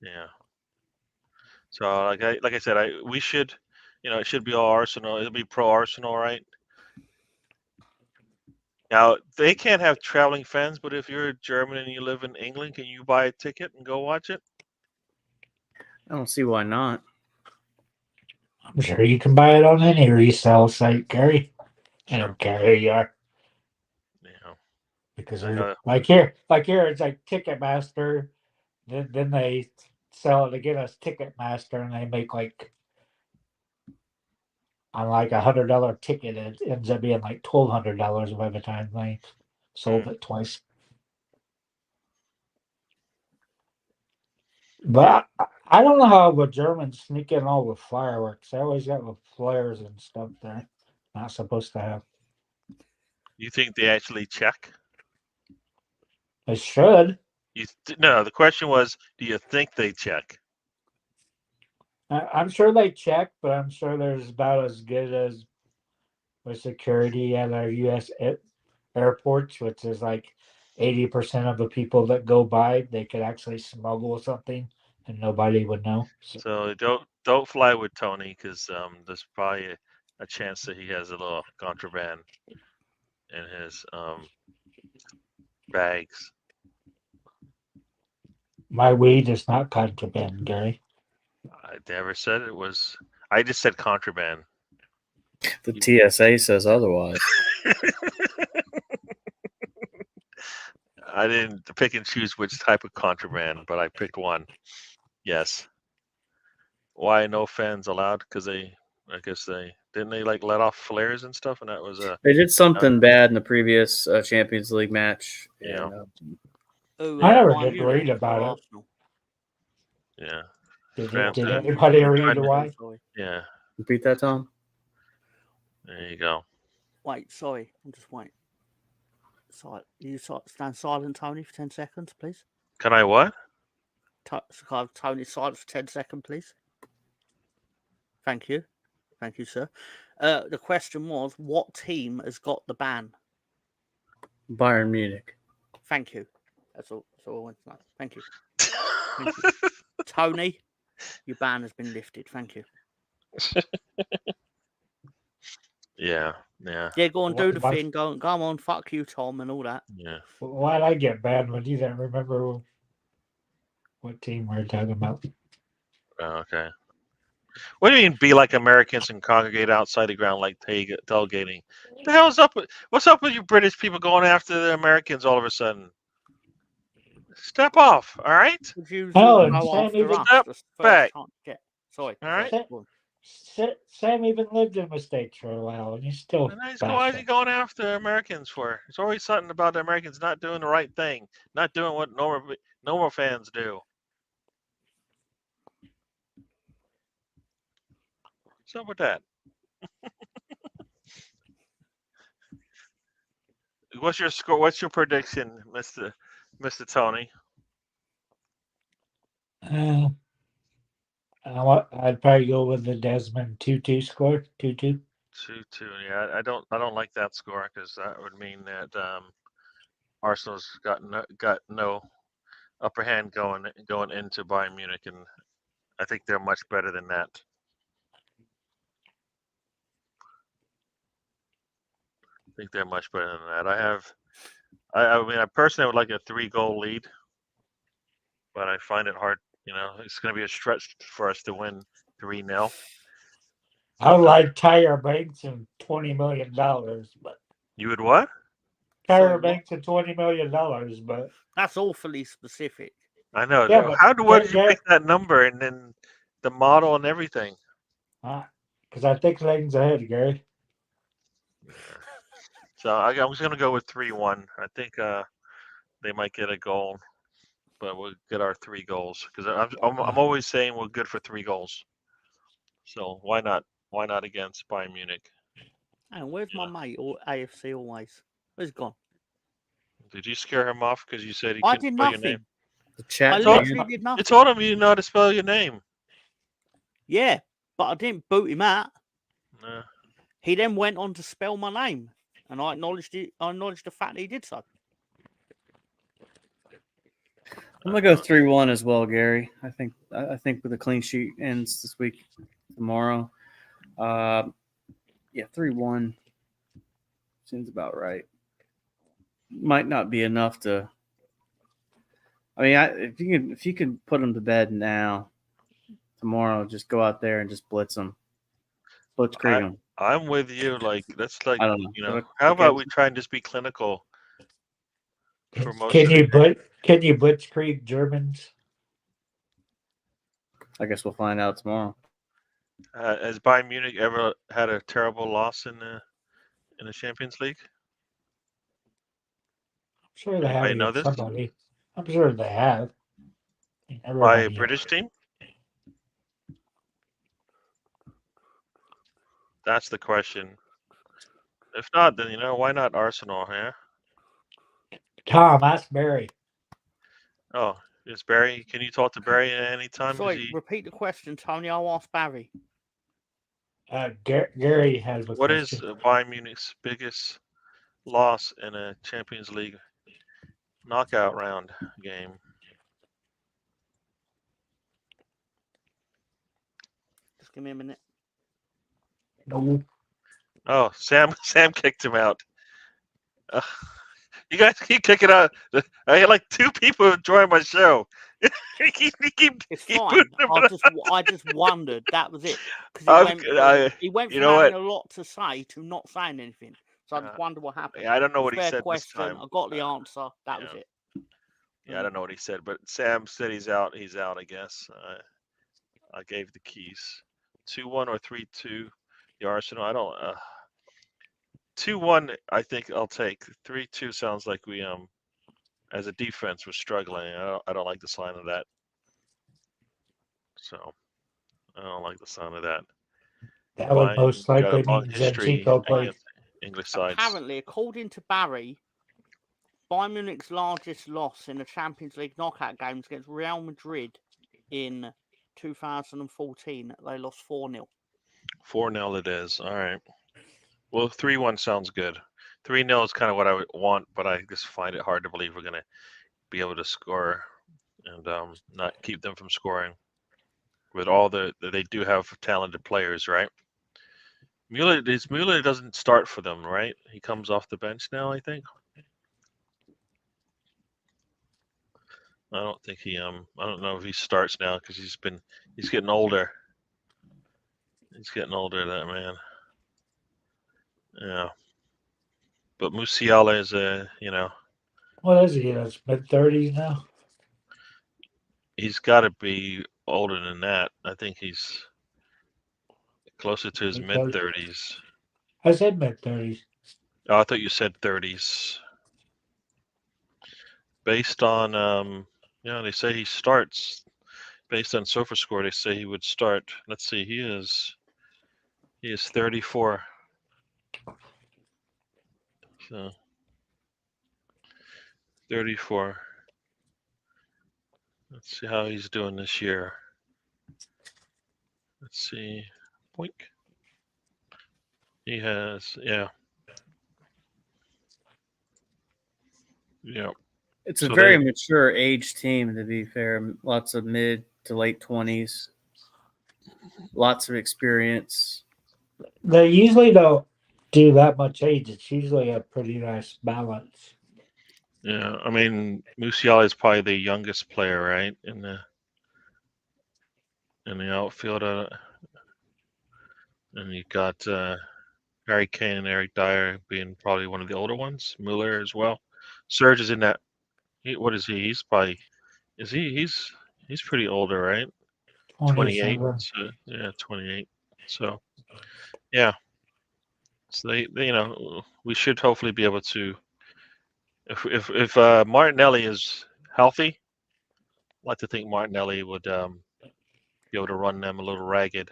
Yeah. So like I said, we should, it should be all Arsenal. It'll be pro Arsenal, right? Now they can't have traveling fans, but if you're German and you live in England, can you buy a ticket and go watch it? I don't see why not. I'm sure you can buy it on any resale site, Gary. I Sure. don't care who you are. Yeah. Because I know. like here, it's like Ticketmaster. Then they sell it to get us Ticketmaster, and they make like on like $100 ticket, it ends up being like $1,200 by the time they sold it twice. But I don't know how the Germans sneak in all the fireworks. They always got the flares and stuff they're not supposed to have. You think they actually check? They should. No, the question was, do you think they check? I'm sure they check, but I'm sure there's about as good as with security at our U.S. airports, which is like 80% of the people that go by, they could actually smuggle something and nobody would know. So don't fly with Tony because there's probably a chance that he has a little contraband in his bags. My weed is not contraband, Gary. I never said it was. I just said contraband. The TSA says otherwise. I didn't pick and choose which type of contraband, but I picked one. Yes. Why no fans allowed? Because I guess they like let off flares and stuff, and that was a. They did something bad in the previous Champions League match. Yeah. Who, I never Bayern did Munich read or about it. Arsenal? Yeah. Did Fans- anybody read trying to- why? Sorry. Yeah. Repeat that, Tom. There you go. Wait, sorry. I'm just waiting. You stand silent, Tony, for 10 seconds, please. Can I what? Tony, silent for 10 seconds, please. Thank you. Thank you, sir. The question was, what team has got the ban? Bayern Munich. Thank you. That's all I want to know. Thank you. Thank you. Tony, your ban has been lifted. Thank you. Yeah. Yeah. Yeah, go on, do the What- thing. Go on, fuck you, Tom, and all that. Yeah. Why'd I get banned when you didn't remember what team we're talking about? Oh, okay. What do you mean? Be like Americans and congregate outside the ground like tailgating? The hell's up? What's up with you British people going after the Americans all of a sudden? Step off, all right? Would you Oh, go and Sam after even- us Step the first back. time? Sorry. All right. Sorry, go on. Sam even lived in the States for a while, and he's still. And why is he going after Americans for? There's always something about the Americans not doing the right thing, not doing what normal fans do. What's up with that? What's your score? What's your prediction, Mr. Tony? I'd probably go with the Desmond 2-2 score. 2-2. 2-2. Yeah, I don't like that score because that would mean that Arsenal's got no upper hand going into Bayern Munich, and I think they're much better than that. I think they're much better than that. I mean, I personally would like a 3-goal lead, but I find it hard. It's going to be a stretch for us to win 3-0. I would like Tyra Banks and $20 million, but You would what? Tyra what? Banks and $20 million, but That's awfully specific. I know. Yeah, but Where did you Gar- pick that number and then the model and everything? because I think Lane's ahead, Gary. So I'm just going to go with 3-1. I think they might get a goal, but we'll get our 3 goals because I'm always saying we're good for 3 goals. So why not? Why not against Bayern Munich? And where's my mate or AFC always? Where's he gone? Did you scare him off because you said he I couldn't did spell your name? nothing. The I chat. told- literally did You nothing. told him you know how to spell your name. Yeah, but I didn't boot him out. Nah. He then went on to spell my name, and I acknowledged it. I acknowledged the fact that he did so. I'm gonna go 3-1 as well, Gary. I think with the clean sheet ends this week, tomorrow. Yeah, 3-1 seems about right. Might not be enough to. I mean, if you can put them to bed now, tomorrow, just go out there and just blitz them, blitzkrieg them. I'm with you. Like that's like I don't know. you know. But How about okay. we try and just be clinical for most Can of you the can you blitzkrieg Germans? I guess we'll find out tomorrow. Has Bayern Munich ever had a terrible loss in the Champions League? I'm sure they have Anybody know against this? somebody. I'm sure they have. By a Everybody British team? That's the question. If not, then why not Arsenal? Yeah. Tom, ask Barry. Oh, is Barry? Can you talk to Barry at any time? Sorry, repeat the question, Tony. I'll ask Barry. Gary has a What is question. Bayern Munich's biggest loss in a Champions League knockout round game? Just give me a minute. No. Oh, Sam kicked him out. You guys keep kicking out. I had like 2 people join my show. he keep It's keep fine. putting them I just wondered. That was it. Because he went you from know having what? a lot to say to not saying anything. So I just wondered what happened. I don't know what he Fair said question. this time. I got the answer. That was it. Yeah, I don't know what he said, but Sam said he's out. He's out, I guess. I gave the keys. 2-1 or 3-2. The Arsenal. I don't. 2-1. I think I'll take. 3-2 sounds like we as a defense we're struggling. I don't like the sign of that. So I don't like the sound of that. That would most got a likely long mean history Zinchenko played. against English sides. Apparently, according to Barry, Bayern Munich's largest loss in the Champions League knockout games against Real Madrid in 2014, they lost 4-0. 4-0 it is. All right. Well, 3-1 sounds good. 3-0 is kind of what I would want, but I just find it hard to believe we're going to be able to score and not keep them from scoring. With all they do have talented players, right? Mueller doesn't start for them, right? He comes off the bench now, I think. I don't think I don't know if he starts now because he's getting older. He's getting older, that man. Yeah. But Musiala is What is he? That's mid-30s now. he's got to be older than that. I think he's closer to his mid-30s. I said mid-30s. Oh, I thought you said 30s. Based on they say he starts. Based on SofaScore, they say he would start. Let's see, he is 34. So 34. Let's see how he's doing this year. Let's see. Boink. He has, yeah. It's a very mature age team, to be fair. Lots of mid to late 20s. Lots of experience. They usually don't do that much age. It's usually a pretty nice balance. Yeah, I mean, Musiala is probably the youngest player, right, in the outfield. And you got Harry Kane and Eric Dyer being probably one of the older ones. Mueller as well. Serge is in that. What is he? He's probably. Is he? He's pretty older, right? 28. So, yeah, 28. So, yeah. So they we should hopefully be able to. If Martinelli is healthy, I'd like to think Martinelli would be able to run them a little ragged.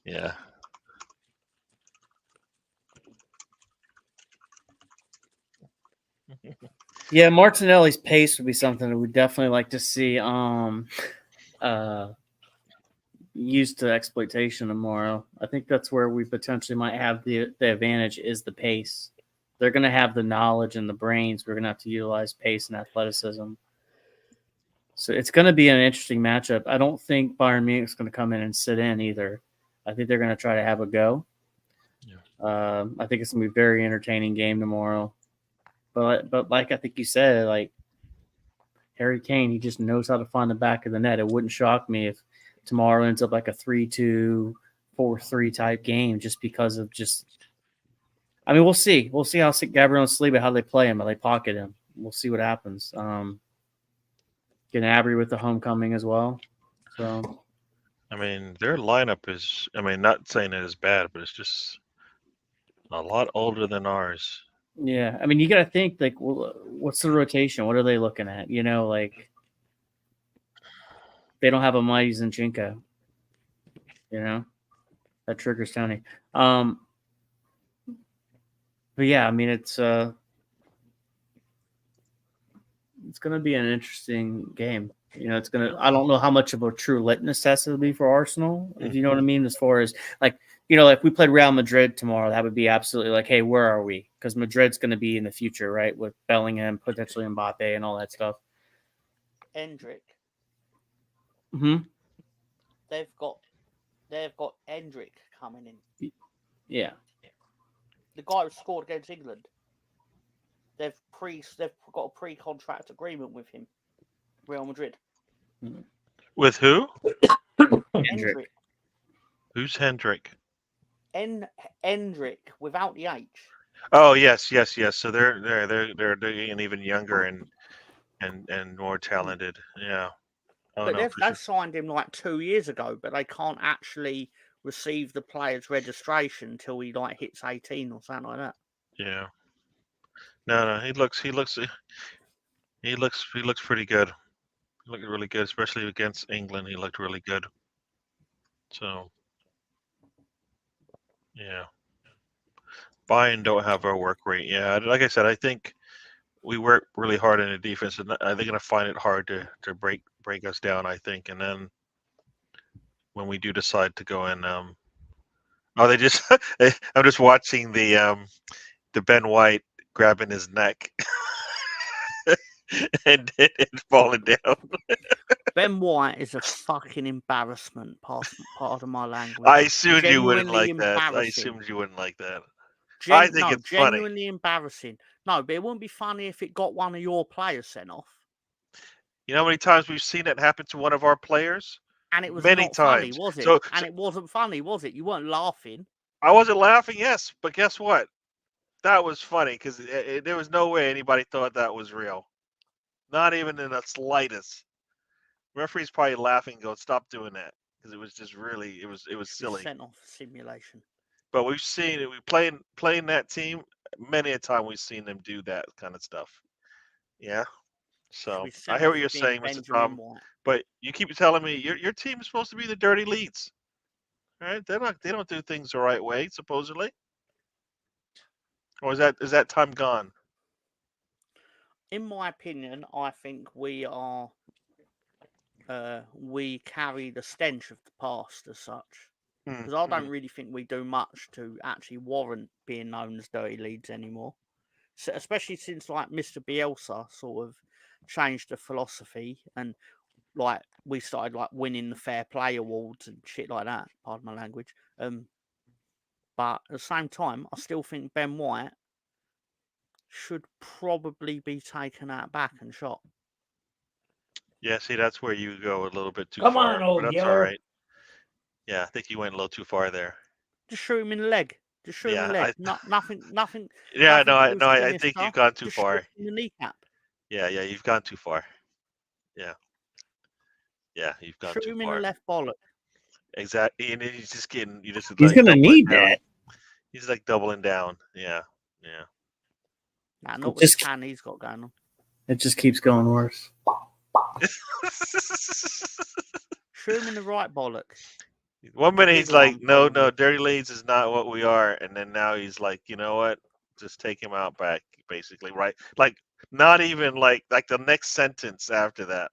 Yeah. Yeah, Martinelli's pace would be something that we'd definitely like to see used to exploitation tomorrow. I think that's where we potentially might have the advantage is the pace. They're going to have the knowledge and the brains. We're going to have to utilize pace and athleticism. So it's going to be an interesting matchup. I don't think Bayern Munich's going to come in and sit in either. I think they're going to try to have a go. Yeah. I think it's going to be a very entertaining game tomorrow. But like I think you said, like Harry Kane, he just knows how to find the back of the net. It wouldn't shock me if tomorrow ends up like a 3-2, 4-3 type game just because of just – I mean, we'll see. We'll see how Gabriel and Saliba, how they play him, how they pocket him. We'll see what happens. Gnabry with the homecoming as well. So, I mean, their lineup is, I mean, not saying it is bad, but it's just a lot older than ours. yeah. I mean, you got to think, like, well, what's the rotation? What are they looking at? You know, like, they don't have a mighty Zinchenko. You know? That triggers Tony. But, yeah, I mean, it's going to be an interesting game. You know, it's going to – I don't know how much of a true litmus test it'll be for Arsenal, if you know what I mean, as far as, like, you know, if we played Real Madrid tomorrow, that would be absolutely like, hey, where are we? Because Madrid's going to be in the future, right, with Bellingham, potentially Mbappe and all that stuff. Endrick. Mm-hmm. They've got Endrick coming in. Yeah. The guy who scored against England. They've got a pre-contract agreement with him. Real Madrid. With who? Endrick. Who's Hendrick? Endrick without the H. Oh yes. So they're getting even younger and more talented. Yeah. Oh, But no, they've for sure. signed him like 2 years ago, but they can't actually receive the player's registration until he like hits 18 or something like that. Yeah. No, he looks pretty good. He looked really good, especially against England. He looked really good. So, yeah. Bayern don't have our work rate. Yeah, like I said, I think we work really hard in the defense, and they're going to find it hard to break us down, I think. And then when we do decide to go in, they just I'm just watching the Ben White grabbing his neck and falling down. Ben White is a fucking embarrassment, pardon my language. I assumed you wouldn't Genuinely like that. I embarrassing. assumed you wouldn't like that. I think it's funny. Genuinely embarrassing. No, but it wouldn't be funny if it got one of your players sent off. You know how many times we've seen it happen to one of our players? And it was Many not funny, times. was it? So And it wasn't funny, was it? You weren't laughing. I wasn't laughing, yes, but guess what? That was funny because there was no way anybody thought that was real. Not even in the slightest. Referee's probably laughing, going, "Stop doing that," because it was just really, it was silly. Sent off simulation. But we've seen it. We playing that team many a time. We've seen them do that kind of stuff. Yeah. So I hear what you're saying, Mr. Tom. But you keep telling me your team is supposed to be the dirty leads, right? They don't do things the right way, supposedly. Or is that time gone? In my opinion, I think we are. We carry the stench of the past as such. Because I don't really think we do much to actually warrant being known as dirty leads anymore. So, especially since like Mr. Bielsa sort of changed the philosophy and like we started like winning the fair play awards and shit like that. Pardon my language. But at the same time, I still think Ben White should probably be taken out back and shot. Yeah, see, that's where you go a little bit too Come far. on, old but that's yo. all right. Yeah, I think you went a little too far there. Just shoot him in the leg. Just shoot him in the leg. Nothing. Yeah, nothing I think you've gone too just far. shoot him in the kneecap. Yeah, you've gone too far. Yeah, you've gone Shoot too him in far. the left bollock. Exactly, and then he's just getting. He's gonna need that. He's like doubling down. Yeah. Nah, not with the can he's got going on. It just keeps going worse. Shoot him in the right bollock. 1 minute big he's like, one, no, probably. Dirty Leads is not what we are, and then now he's like, you know what? Just take him out back, basically, right? Like, not even like the next sentence after that.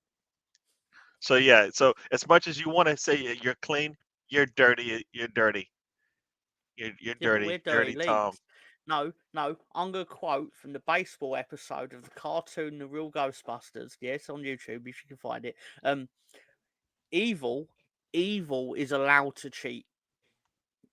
So yeah, so as much as you want to say you're clean, you're dirty. You're dirty. You're Yeah, but dirty. we're dirty Dirty Tom. leads. No, I'm going to quote from the baseball episode of the cartoon The Real Ghostbusters. Yes, on YouTube, if you can find it. Evil is allowed to cheat.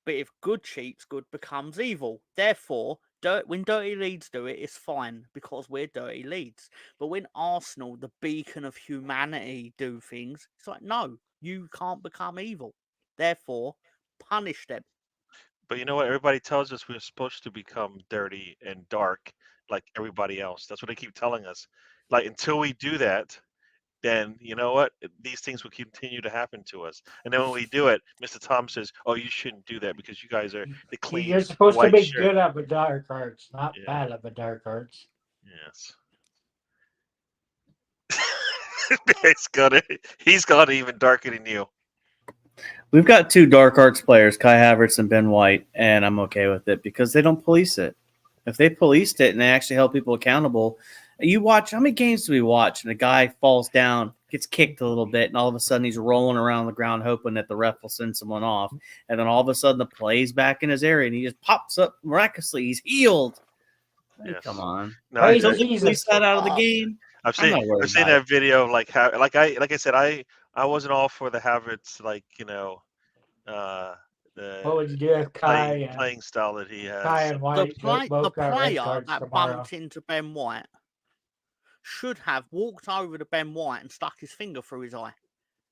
But if good cheats, good becomes evil. Therefore, when dirty leads do it, it's fine because we're dirty leads. But when Arsenal, the beacon of humanity, do things, it's like, no, you can't become evil. Therefore, punish them. But you know what? Everybody tells us we're supposed to become dirty and dark like everybody else. That's what they keep telling us. Like until we do that, then you know what? These things will continue to happen to us. And then when we do it, Mr. Tom says, "Oh, you shouldn't do that because you guys are the clean You're supposed to white be shirt." good at the dark arts, not Yeah. bad at the dark arts. Yes. He's got it even darker than you. We've got 2 dark arts players, Kai Havertz and Ben White, and I'm okay with it because they don't police it. If they policed it and they actually held people accountable, you watch, how many games do we watch and a guy falls down, gets kicked a little bit, and all of a sudden he's rolling around the ground hoping that the ref will send someone off, and then all of a sudden the play's back in his area and he just pops up miraculously. He's healed. Hey, Yes. come on. No, Praise Until I, they police Jesus. that out of the game, I've I'm seen not worried I've seen about it. that video of like how like I said I wasn't all for the Havertz the What would you do if playing style that he Kai has. and The, White the both got red player cards that tomorrow? bumped into Ben White should have walked over to Ben White and stuck his finger through his eye.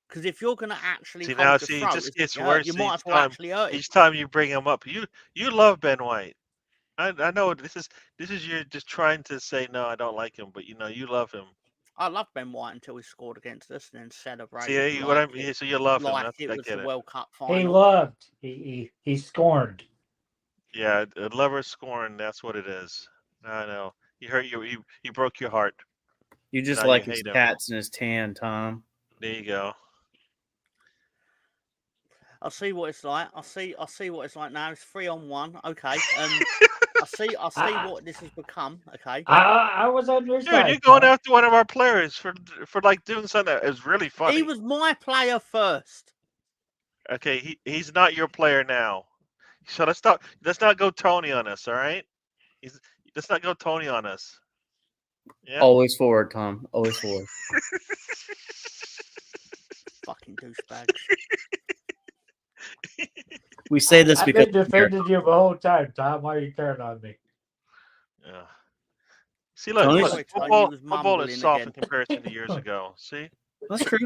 Because if you're going to actually See hold now, the see, it throat, just it's gets gonna hurt, worse you might as well actually hurt him. each time you bring him up. You love Ben White. I know this is you just trying to say no, I don't like him, but you know you love him. I loved Ben White until he scored against us and then celebrated See what I like mean? So you love him. like That's, it I was get the it. World Cup He final. loved. He scorned. Yeah, a lover scorn. That's what it is. I know. He hurt you. He broke your heart. You just Now you like his hate him. tats and his tan, Tom. There you go. I'll see what it's like. I'll see what it's like now. It's 3-on-1. Okay. I'll see what this has become. Okay. I was on your Dude, side. you're going Tom. after one of our players for like doing something that is really funny. He was my player first. Okay, he's not your player now. So let's not go Tony on us, all right? Let's not go Tony on us. Yeah. Always forward, Tom. Always forward. Fucking douchebags. We say this I've because been defending you the whole time, Tom. Why are you turning on me? Yeah. See, look, Tony's- Sorry, Tony, he was football is mumbling soft again. in comparison to years ago. See, that's true.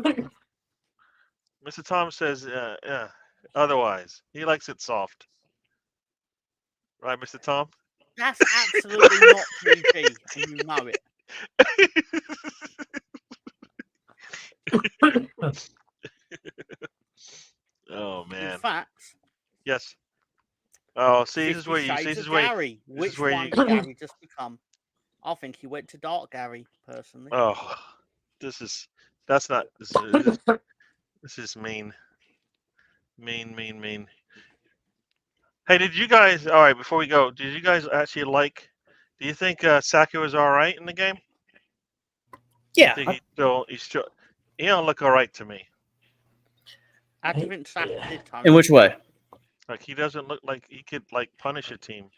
Mr. Tom says, yeah. Otherwise, he likes it soft, right, Mr. Tom? That's absolutely not PG, and you know it. Oh In man. fact, Yes. Oh, see, this is 50 where you. Shades See, this of is where. Gary. Which where one you- did Gary just become? I think he went to Dark Gary, personally. Oh, that's not. This is mean. Mean. Hey, did you guys? All right, before we go, did you guys actually like? Do you think Saka was all right in the game? Yeah. I think he don't look all right to me. I think Saka did, Tony. In which way? Like he doesn't look like he could like punish a team.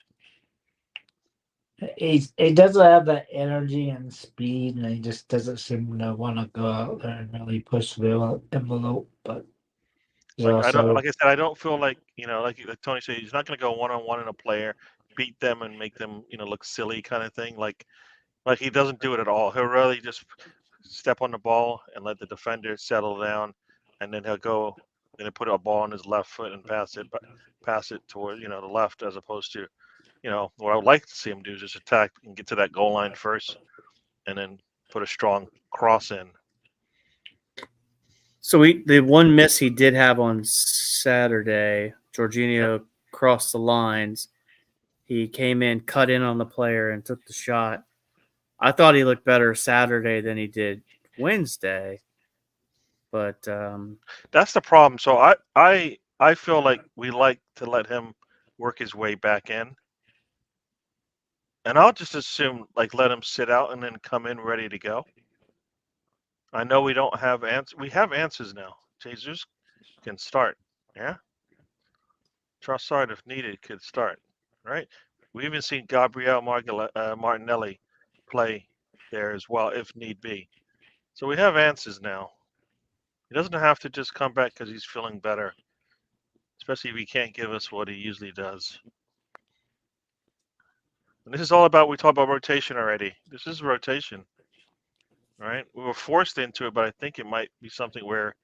He doesn't have that energy and speed, and he just doesn't seem to want to go out there and really push the envelope. But he's Like I don't, also like I said, I don't feel like like Tony said, he's not going to go 1-on-1 in a player, beat them and make them look silly kind of thing. Like he doesn't do it at all. He'll really just step on the ball and let the defender settle down, and then he'll go and put a ball on his left foot and pass it toward the left, as opposed to what I would like to see him do is just attack and get to that goal line first, and then put a strong cross in. So the one miss he did have on Saturday, Jorginho crossed the lines. He came in, cut in on the player, and took the shot. I thought he looked better Saturday than he did Wednesday, but That's the problem. So I feel like we like to let him work his way back in. And I'll just assume, like, let him sit out and then come in ready to go. I know we don't have answers. We have answers now. Jesus can start. Yeah. Trossard, if needed, could start. Right. We even seen Gabriel Martinelli play there as well, if need be. So we have answers now. He doesn't have to just come back because he's feeling better, especially if he can't give us what he usually does. And this is all about, we talked about rotation already. This is rotation, right? We were forced into it, but I think it might be something where,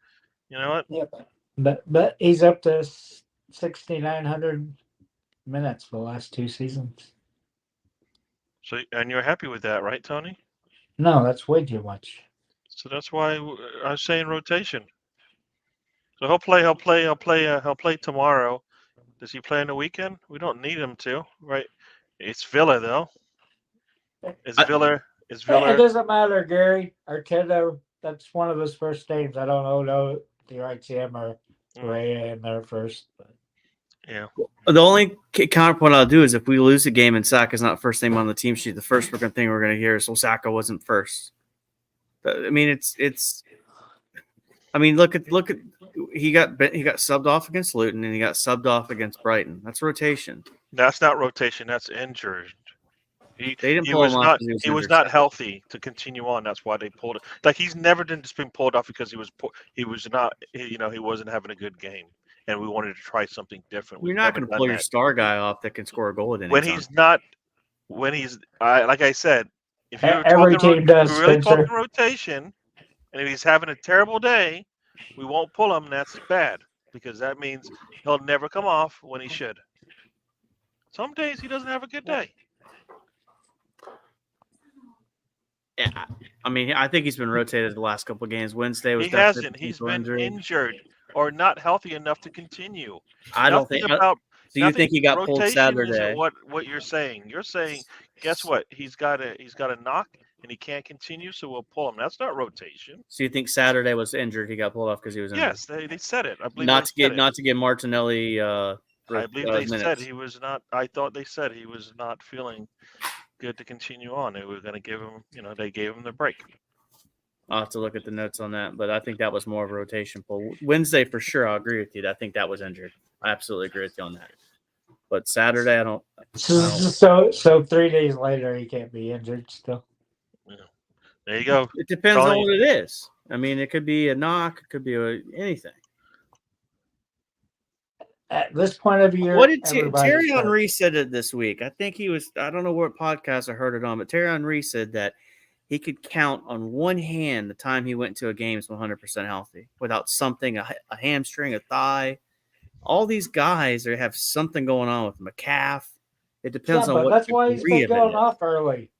you know what? Yeah, but he's up to 6,900 minutes for the last 2 seasons. So, and you're happy with that, right, Tony? No, that's way too much. So that's why I was saying rotation. So he'll play tomorrow. Does he play on the weekend? We don't need him to, right? It's Villa though. Is I- Villa? It doesn't matter, Gary. Arteta, that's one of his first names. I don't know if he writes him or Ray in there first. But. Yeah. The only counterpoint I'll do is if we lose a game and Saka's not first name on the team sheet, the first thing we're going to hear is, well, Saka wasn't first. I mean, it's. I mean, look at he got subbed off against Luton and he got subbed off against Brighton. That's rotation. That's not rotation. That's injured. They didn't He pull was him off not. because He was not healthy to continue on. That's why they pulled it. Like he's never just been pulled off because he was not. You know, he wasn't having a good game, and we wanted to try something different. You're not going to pull your star guy off that can score a goal at any when time. he's not. When he's like I said, if you're every team does, if you're really Spencer. talking rotation, and if he's having a terrible day, we won't pull him. And that's bad because that means he'll never come off when he should. Some days he doesn't have a good day. Yeah, I mean, I think he's been rotated the last couple of games. Wednesday was he hasn't. He's been injury. injured or not healthy enough to continue. I don't think. So you think he got pulled Saturday? Isn't what you're saying? You're saying, guess what? He's got a knock and he can't continue, so we'll pull him. That's not rotation. So you think Saturday was injured? He got pulled off because he was injured. Yes, they said it. I believe not to get Martinelli. I believe they minutes. said he was not. I thought they said he was not feeling good to continue on. They were going to give him. You know, they gave him the break. I'll have to look at the notes on that, but I think that was more of a rotation pull. Wednesday for sure, I'll agree with you. I think that was injured. I absolutely agree with you on that. But Saturday, I don't. So 3 days later, he can't be injured still. Yeah. There you go. It depends on what it is. I mean, it could be a knock. It could be anything. At this point of year, what did Thierry Henry said it this week? I think he was. I don't know what podcast I heard it on, but Thierry Henry said that he could count on one hand the time he went to a game is 100% healthy without something, a hamstring, a thigh. All these guys have something going on with them, a calf. It depends on what. That's why he's been going off early.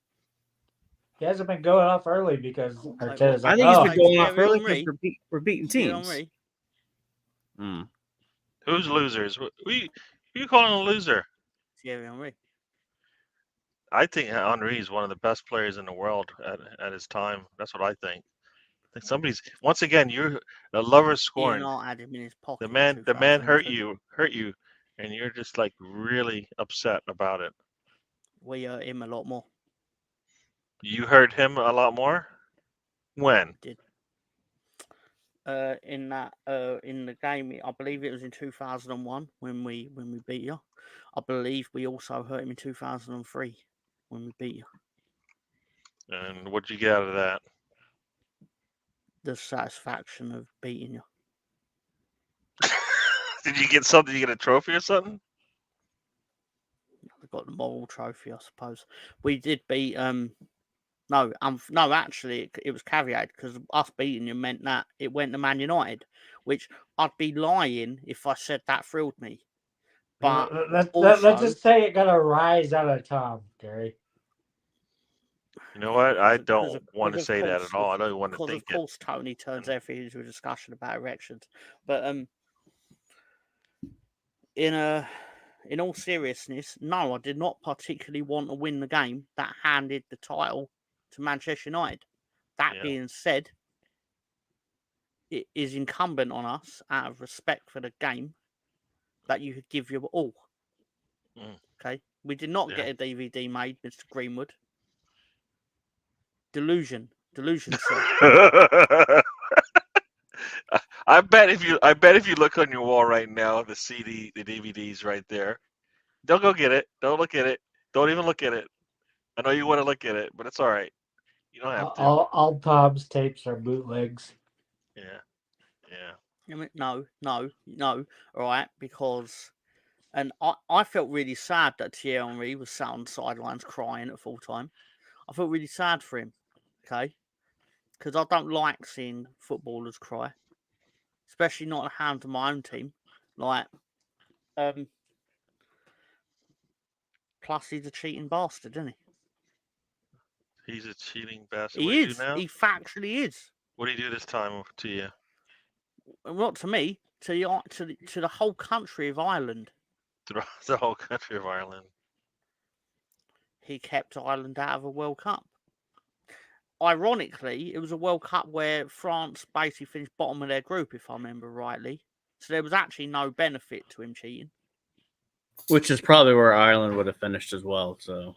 He hasn't been going off early because Arteta's I think he's been going off early because we're beating teams. Who's losers? Who you calling a loser? Thierry Henry. I think Henry is one of the best players in the world at his time. That's what I think. I think somebody's once again. You're a lover of scoring. The man hurt you, and you're just like really upset about it. We hurt him a lot more. You hurt him a lot more. When? Did. In the game, I believe it was in 2001 when we beat you. I believe we also hurt him in 2003 when we beat you. And what'd you get out of that? The satisfaction of beating you. Did you get something? Did you get a trophy or something? I got the moral trophy, I suppose. We did beat. No, actually, it was caveated because us beating you meant that it went to Man United, which I'd be lying if I said that thrilled me. But let's just say it got a rise out of Tom, Gary. You know what? I don't want to say that at all. I don't want to think it. Because, of course, Tony turns everything into a discussion about erections. But in all seriousness, no, I did not particularly want to win the game that handed the title to Manchester United. That being said, it is incumbent on us, out of respect for the game, that you could give your all. Mm. Okay, we did not get a DVD made, Mr. Greenwood. Delusion, sir. I bet if you look on your wall right now, the DVD's right there. Don't go get it. Don't look at it. Don't even look at it. I know you want to look at it, but it's all right. You don't have to. All Tom's tapes are bootlegs. Yeah. I mean, no. All right, because, and I felt really sad that Thierry Henry was sat on the sidelines crying at full time. I felt really sad for him. Okay, because I don't like seeing footballers cry, especially not at the hands of my own team. Like, plus he's a cheating bastard, isn't he? He's a cheating bastard. He What do you is. do now? He factually is. What do you do this time to you? Not to me, to the whole country of Ireland. Throughout the whole country of Ireland. He kept Ireland out of a World Cup. Ironically, it was a World Cup where France basically finished bottom of their group, if I remember rightly. So there was actually no benefit to him cheating. Which is probably where Ireland would have finished as well. So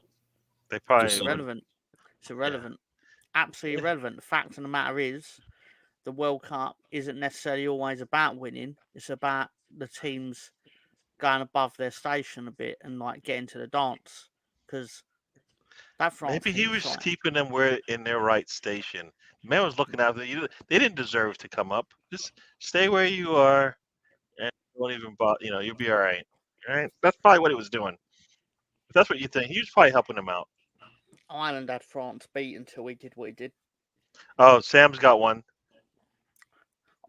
They probably Just It's irrelevant. It's irrelevant. Absolutely irrelevant. The fact of the matter is, the World Cup isn't necessarily always about winning. It's about the teams going above their station a bit and like getting to the dance. Because that France maybe he team was fine. keeping them where in their right station. Man was looking out. They didn't deserve to come up. Just stay where you are, and don't even bother. You'll be all right. All right. That's probably what he was doing. If that's what you think, he was probably helping them out. Ireland had France beat until he did what he did. Oh, Sam's got one.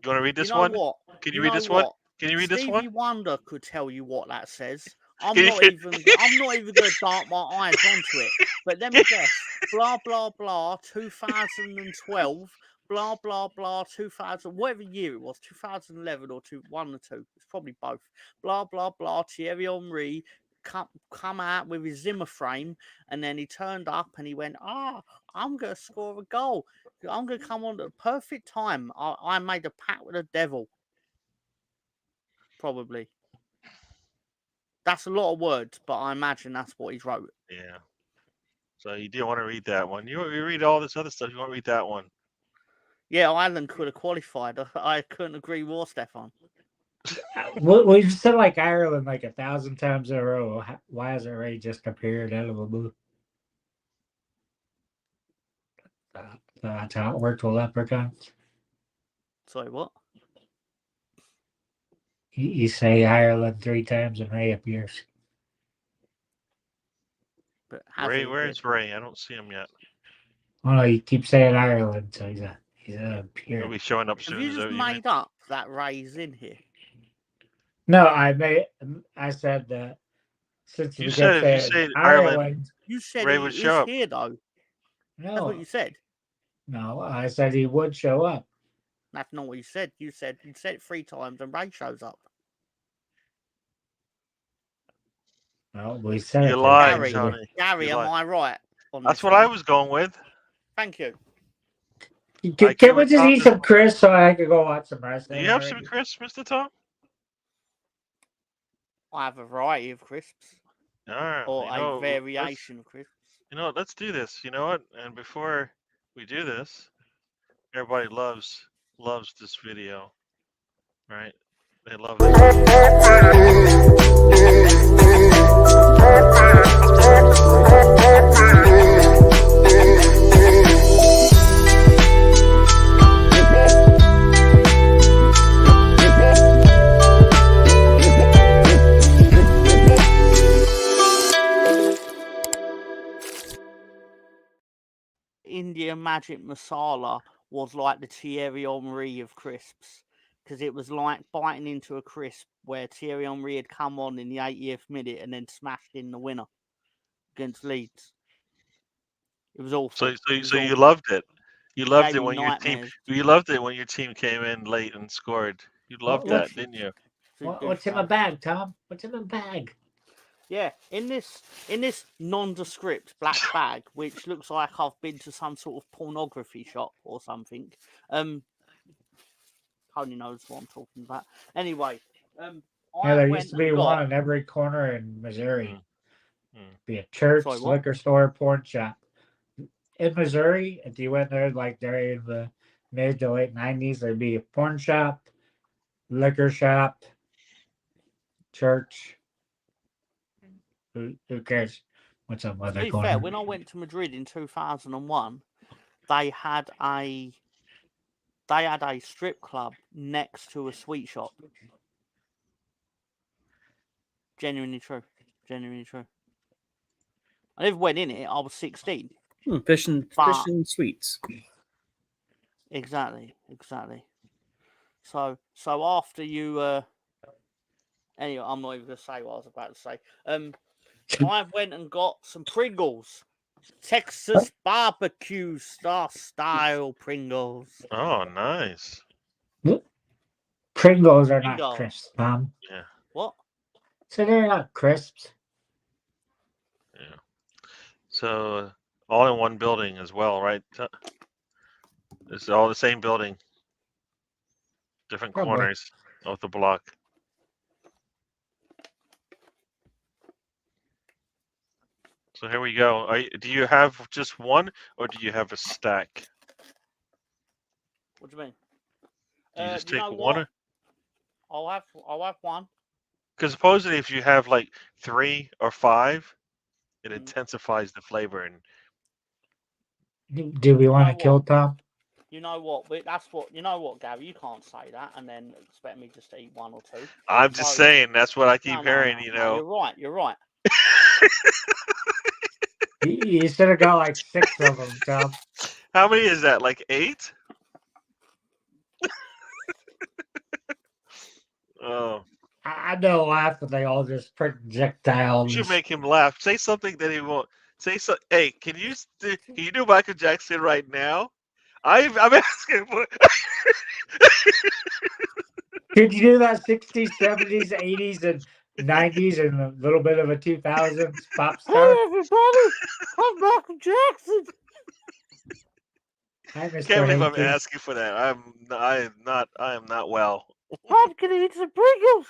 You want to read this You know one? what? Can you read this one? Can you read this one? Stevie Wonder could tell you what that says. I'm Can you- not even going to dart my eyes onto it. But let me guess. Blah blah blah. 2012. Blah blah blah. 2000. Whatever year it was. 2011 or one or two. It's probably both. Blah blah blah. Thierry Henry come out with his Zimmer frame, and then he turned up and he went, I'm going to score a goal. I'm going to come on at the perfect time. I made a pact with the devil. Probably. That's a lot of words, but I imagine that's what he's wrote. Yeah. So you didn't want to read that one. You read all this other stuff. You want to read that one. Yeah, Ireland could have qualified. I couldn't agree more, Stefan. We've said like Ireland like 1,000 times in a row. Why has it already just appeared out of a blue? That's how it worked with leprechauns. Sorry, what? You say Ireland 3 times and Ray appears. But Where's Ray? I don't see him yet. Oh no, you keep saying Ireland, so he's a appear. He'll be showing up Have soon. you just made up that Ray's in here? No, I said that since You said if you say Ireland, You said Ray he would is show up. here, though. That's what No, you said. no, I said he would show up. That's not what you said. You said it 3 times and Ray shows up. No, we said You it. lied, Gary, Tony. Gary, You am lied. I right? That's what I was going with. Thank you. Can we just eat some crisps so I can go watch some Do wrestling? you have some crisps, Mr. Tom? I have a variety of crisps. All right. Or a variation of crisps. Let's do this. You know what? And before we do this, everybody loves this video, right? They love this. India Magic Masala was like the Thierry Henry of crisps, because it was like biting into a crisp where Thierry Henry had come on in the 80th minute and then smashed in the winner against Leeds. It was awful. So you loved it. You loved Gave it me when your team. nightmares. You loved it when your team came in late and scored. You loved that, didn't you? What's in my bag, Tom? What's in my bag? Yeah, in this nondescript black bag, which looks like I've been to some sort of pornography shop or something. Tony knows what I'm talking about. Anyway, Yeah, there went used to be and one got. in every corner in Missouri. Mm. Be a church, Sorry, what? liquor store, porn shop. In Missouri, if you went there like during the mid to late 90s, there'd be a porn shop, liquor shop, church. Who cares what's up To other be corner? fair, when I went to Madrid in 2001, they had a strip club next to a sweet shop. Genuinely true. Genuinely true. I never went in it. I was 16. Fish and But- sweets. Exactly. So after you anyway, I'm not even gonna say what I was about to say. I went and got some Pringles. Texas barbecue style Pringles. Oh, nice. Pringles are not Pringles. crisps, Mom. Yeah. What? So they're not crisps. Yeah. So all in one building as well, right? It's all the same building, different Probably. corners of the block. So here we go. Do you have just one, or do you have a stack? What do you mean? Do you just you take know one? what? I'll have one. Because supposedly, if you have like 3 or 5, it Mhm. intensifies the flavor. And Do we want know to kill what? Tom? You know what? That's what. You know what, Gary? You can't say that and then expect me just to eat one or two. I'm just So- saying that's what I keep No, hearing. You no, know, you're right. You're right. You should have got like 6 of them, Tom. how many is that? Like 8? Oh, I know laugh, but they all just projectile. you should make him laugh. Say something that he won't. Say so. Hey, can you do Michael Jackson right now? I'm asking for. Could you do that 60s, 70s, 80s, and 90s, and a little bit of a 2000s pop star? everybody, I'm Michael Jackson. Hi, Mr. Can't believe I'm Hankins. asking for that. I am not well. I'm gonna eat some Pringles.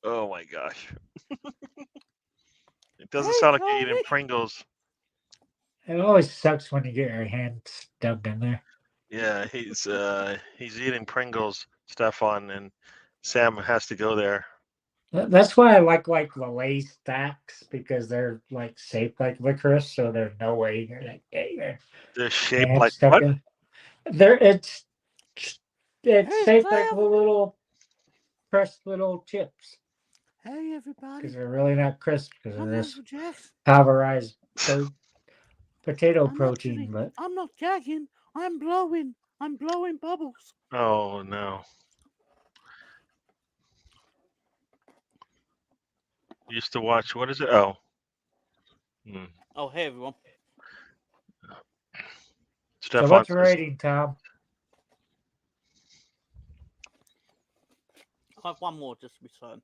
Oh my gosh. It doesn't Hey, sound like you're eating Tony. Pringles. It always sucks when you get your hand stubbed in there. Yeah, he's eating Pringles, Stefan, and Sam has to go there. That's why I like the Lay's stacks, because they're like shaped like licorice, so there's no way you're like get your They're shaped hand like stuck what? in. It's Hey, shaped like Sam. little pressed little chips, Hey, everybody. because they're really not crisp because of I'm this Michael Jackson. pulverized potato I'm protein. actually- But I'm not gagging. I'm blowing. I'm blowing bubbles. Oh no. Used to watch, what is it? Oh. Hmm. Oh, hey, everyone. so Stefan what's says, rating, Tom? I have one more just to be certain.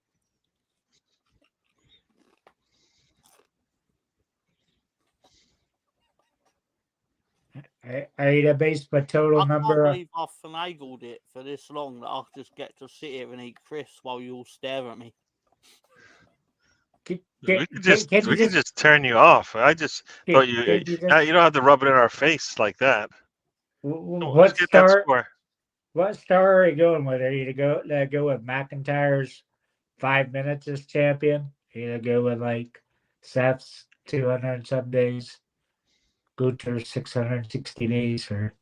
I need a base but total I can't number. believe I've finagled it for this long that I'll just get to sit here and eat crisps while you all stare at me. we could just just turn you off. I just thought you can you don't have to rub it in our face like that. Come on, what let's get that star? score. What star are you going with? Are you to go with McIntyre's 5 minutes as champion? Are you to go with like Seth's 200 and some days, Gunther's 660 days, or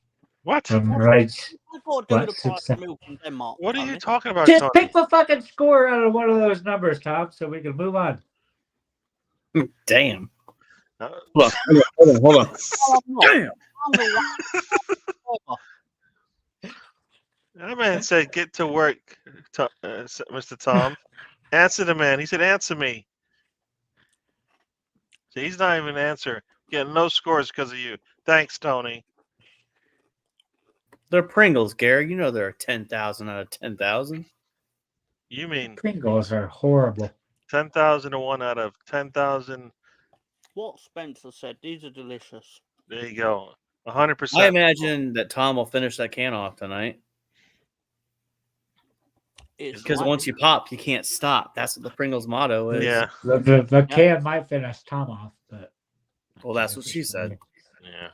What? right? I've got to do What, the price success? of milk in Denmark. What are you Tony. talking about, Just Tony? pick the fucking score out of one of those numbers, Tom, so we can move on. Damn. Uh, Hold on. Oh, I'm not. Damn. I'm the one. That man said, "Get to work, Mr. Tom." Answer the man. He said, "Answer me." So he's not even answering. Getting no scores because of you. Thanks, Tony. They're Pringles, Gary. You know they're 10,000 out of 10,000. You mean Pringles are horrible. 10,000 to 1 out of 10,000? What Spencer said. These are delicious. There you go. 100%. I imagine that Tom will finish that can off tonight. It's Because like, once you pop, you can't stop. That's what the Pringles motto is. Yeah, The can might finish Tom off, but Well, that's what she said. yeah.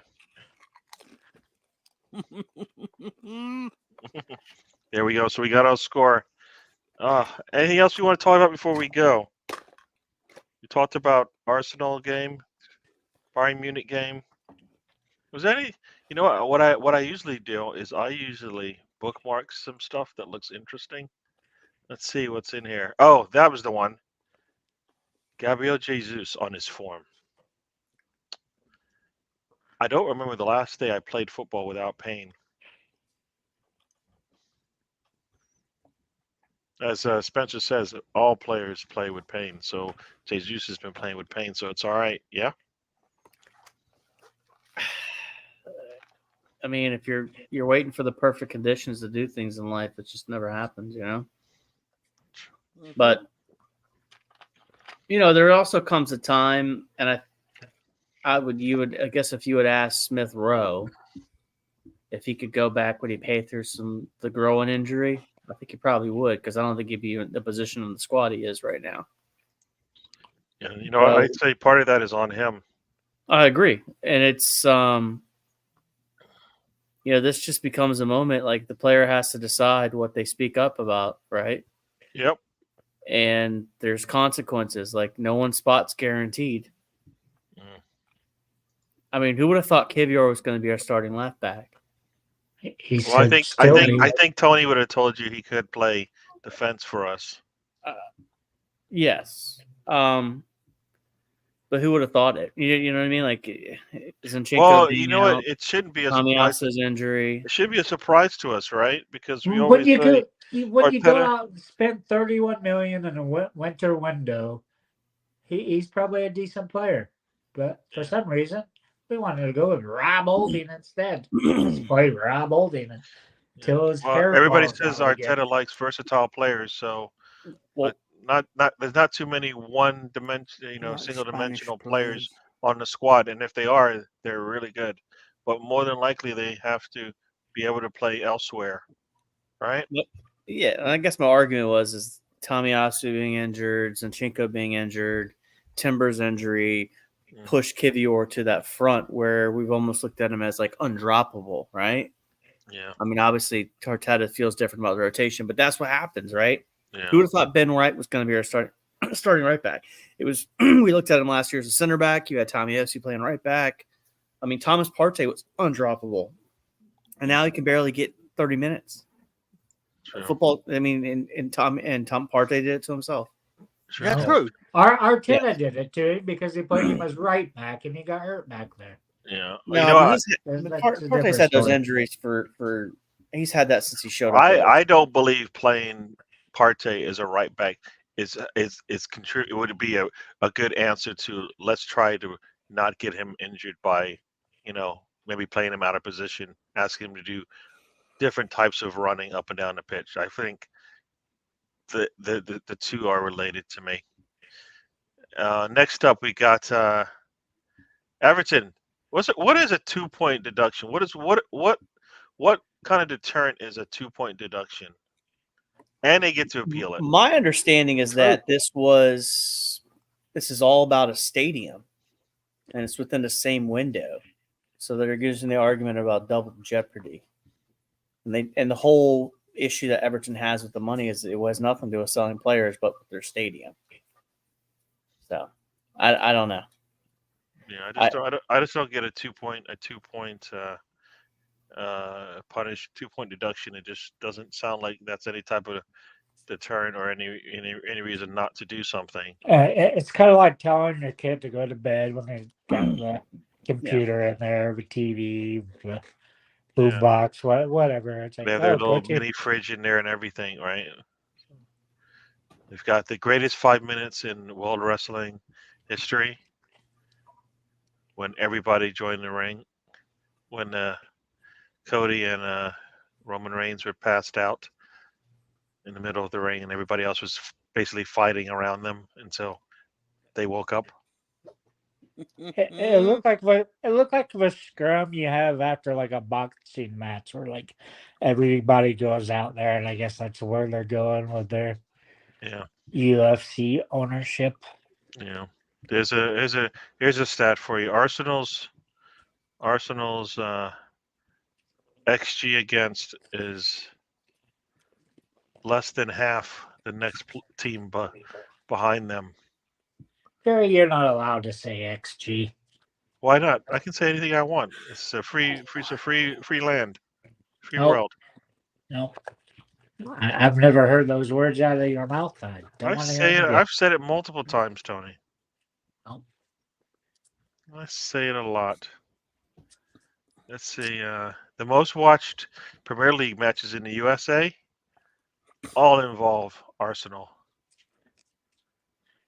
There we go. So we got our score. Anything else you want to talk about before we go? You talked about Arsenal game, Bayern Munich game. Was any? You know what I usually do is I usually bookmark some stuff that looks interesting. Let's see what's in here. Oh, that was the one. Gabriel Jesus on his form. I don't remember the last day I played football without pain. As Spencer says, all players play with pain. So Jesus has been playing with pain, so it's all right. Yeah. I mean, if you're waiting for the perfect conditions to do things in life, it just never happens, you know. But there also comes a time, and I guess if you would ask Smith Rowe if he could go back, would he pay through the growing injury? I think he probably would, because I don't think he'd be in the position in the squad he is right now. Yeah, I'd say part of that is on him. I agree, and it's this just becomes a moment like the player has to decide what they speak up about, right? Yep. And there's consequences. Like no one's spot's guaranteed. I mean, who would have thought Kivior was going to be our starting left back? I think Tony would have told you he could play defense for us. Yes. But who would have thought it? You know what I mean? Like Zinchenko. Well, you know what? It shouldn't be a surprise. Tomiyasa's injury. It should be a surprise to us, right? Because we when always you say go out and spend $31 million in a winter window, he's probably a decent player. But for some reason, we wanted to go with Rob Olding instead. Let's play Rob Olding until his hair. Everybody says Arteta likes versatile players, so there's not too many single dimensional players on the squad, and if they are, they're really good. But more than likely, they have to be able to play elsewhere, right? Yeah, I guess my argument is Tomiyasu being injured, Zinchenko being injured, Timber's injury pushed Kivior to that front where we've almost looked at him as like undroppable, right? Yeah. I mean, obviously, Arteta feels different about the rotation, but that's what happens, right? Yeah. Who would have thought Ben Wright was going to be our starting right back? It was. We looked at him last year as a center back. You had Tomiyasu playing right back. I mean, Thomas Partey was undroppable, and now he can barely get 30 minutes. True. Football. I mean, and Tom Partey did it to himself. True. Yeah, true. Arteta did it to him because he played him as right back, and he got hurt back there. Yeah. Partey's had those injuries for. He's had that since he showed up. I don't believe playing Partey as a right back is it would be a good answer to let's try to not get him injured by maybe playing him out of position, asking him to do different types of running up and down the pitch. I think the two are related to me. Next up we got Everton. What is a 2-point deduction? What kind of deterrent is a 2-point deduction? And they get to appeal it. My understanding is that this is all about a stadium, and it's within the same window. So they're using the argument about double jeopardy, and the whole issue that Everton has with the money is it has nothing to do with selling players, but with their stadium. So I don't know. Yeah, I just don't get a 2-point punish 2-point deduction. It just doesn't sound like that's any type of deterrent or any reason not to do something. It's kind of like telling your kid to go to bed when they got the computer in there, the TV, the boombox, whatever. It's like, they have their little mini fridge in there and everything, right? They've got the greatest 5 minutes in World Wrestling history when everybody joined the ring, when Cody and Roman Reigns were passed out in the middle of the ring, and everybody else was basically fighting around them until they woke up. It looked like the scrum you have after like a boxing match, where like everybody goes out there, and I guess that's where they're going with their Yeah, UFC ownership. yeah. Here's a stat for you. Arsenal's XG against is less than half the next team behind them. Gary, you're not allowed to say XG. Why not? I can say anything I want. It's a free land, free Nope. world. No, I've never heard those words out of your mouth. I don't want to hear them again. I've said it multiple times, Tony. Nope. I say it a lot. Let's see. The most watched Premier League matches in the USA all involve Arsenal.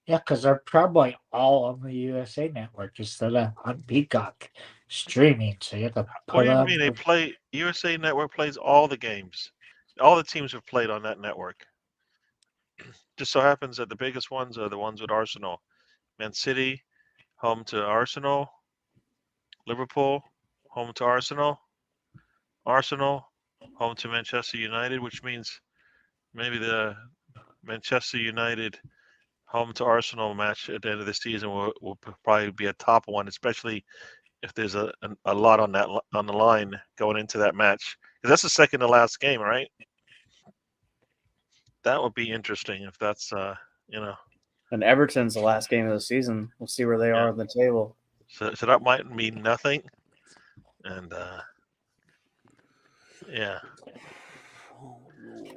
Yeah, because they're probably all on the USA Network instead of on Peacock streaming. So you have to What put do you on. mean they play? USA Network plays all the games. All the teams have played on that network. Just so happens that the biggest ones are the ones with Arsenal. Man City, home to Arsenal. Liverpool, home to Arsenal. Arsenal, home to Manchester United, which means maybe the Manchester United home to Arsenal match at the end of the season will probably be a top one, especially if there's a lot on the line going into that match. Because that's the second to last game, right? That would be interesting if that's And Everton's the last game of the season. We'll see where they are on the table. So that might mean nothing. And yeah.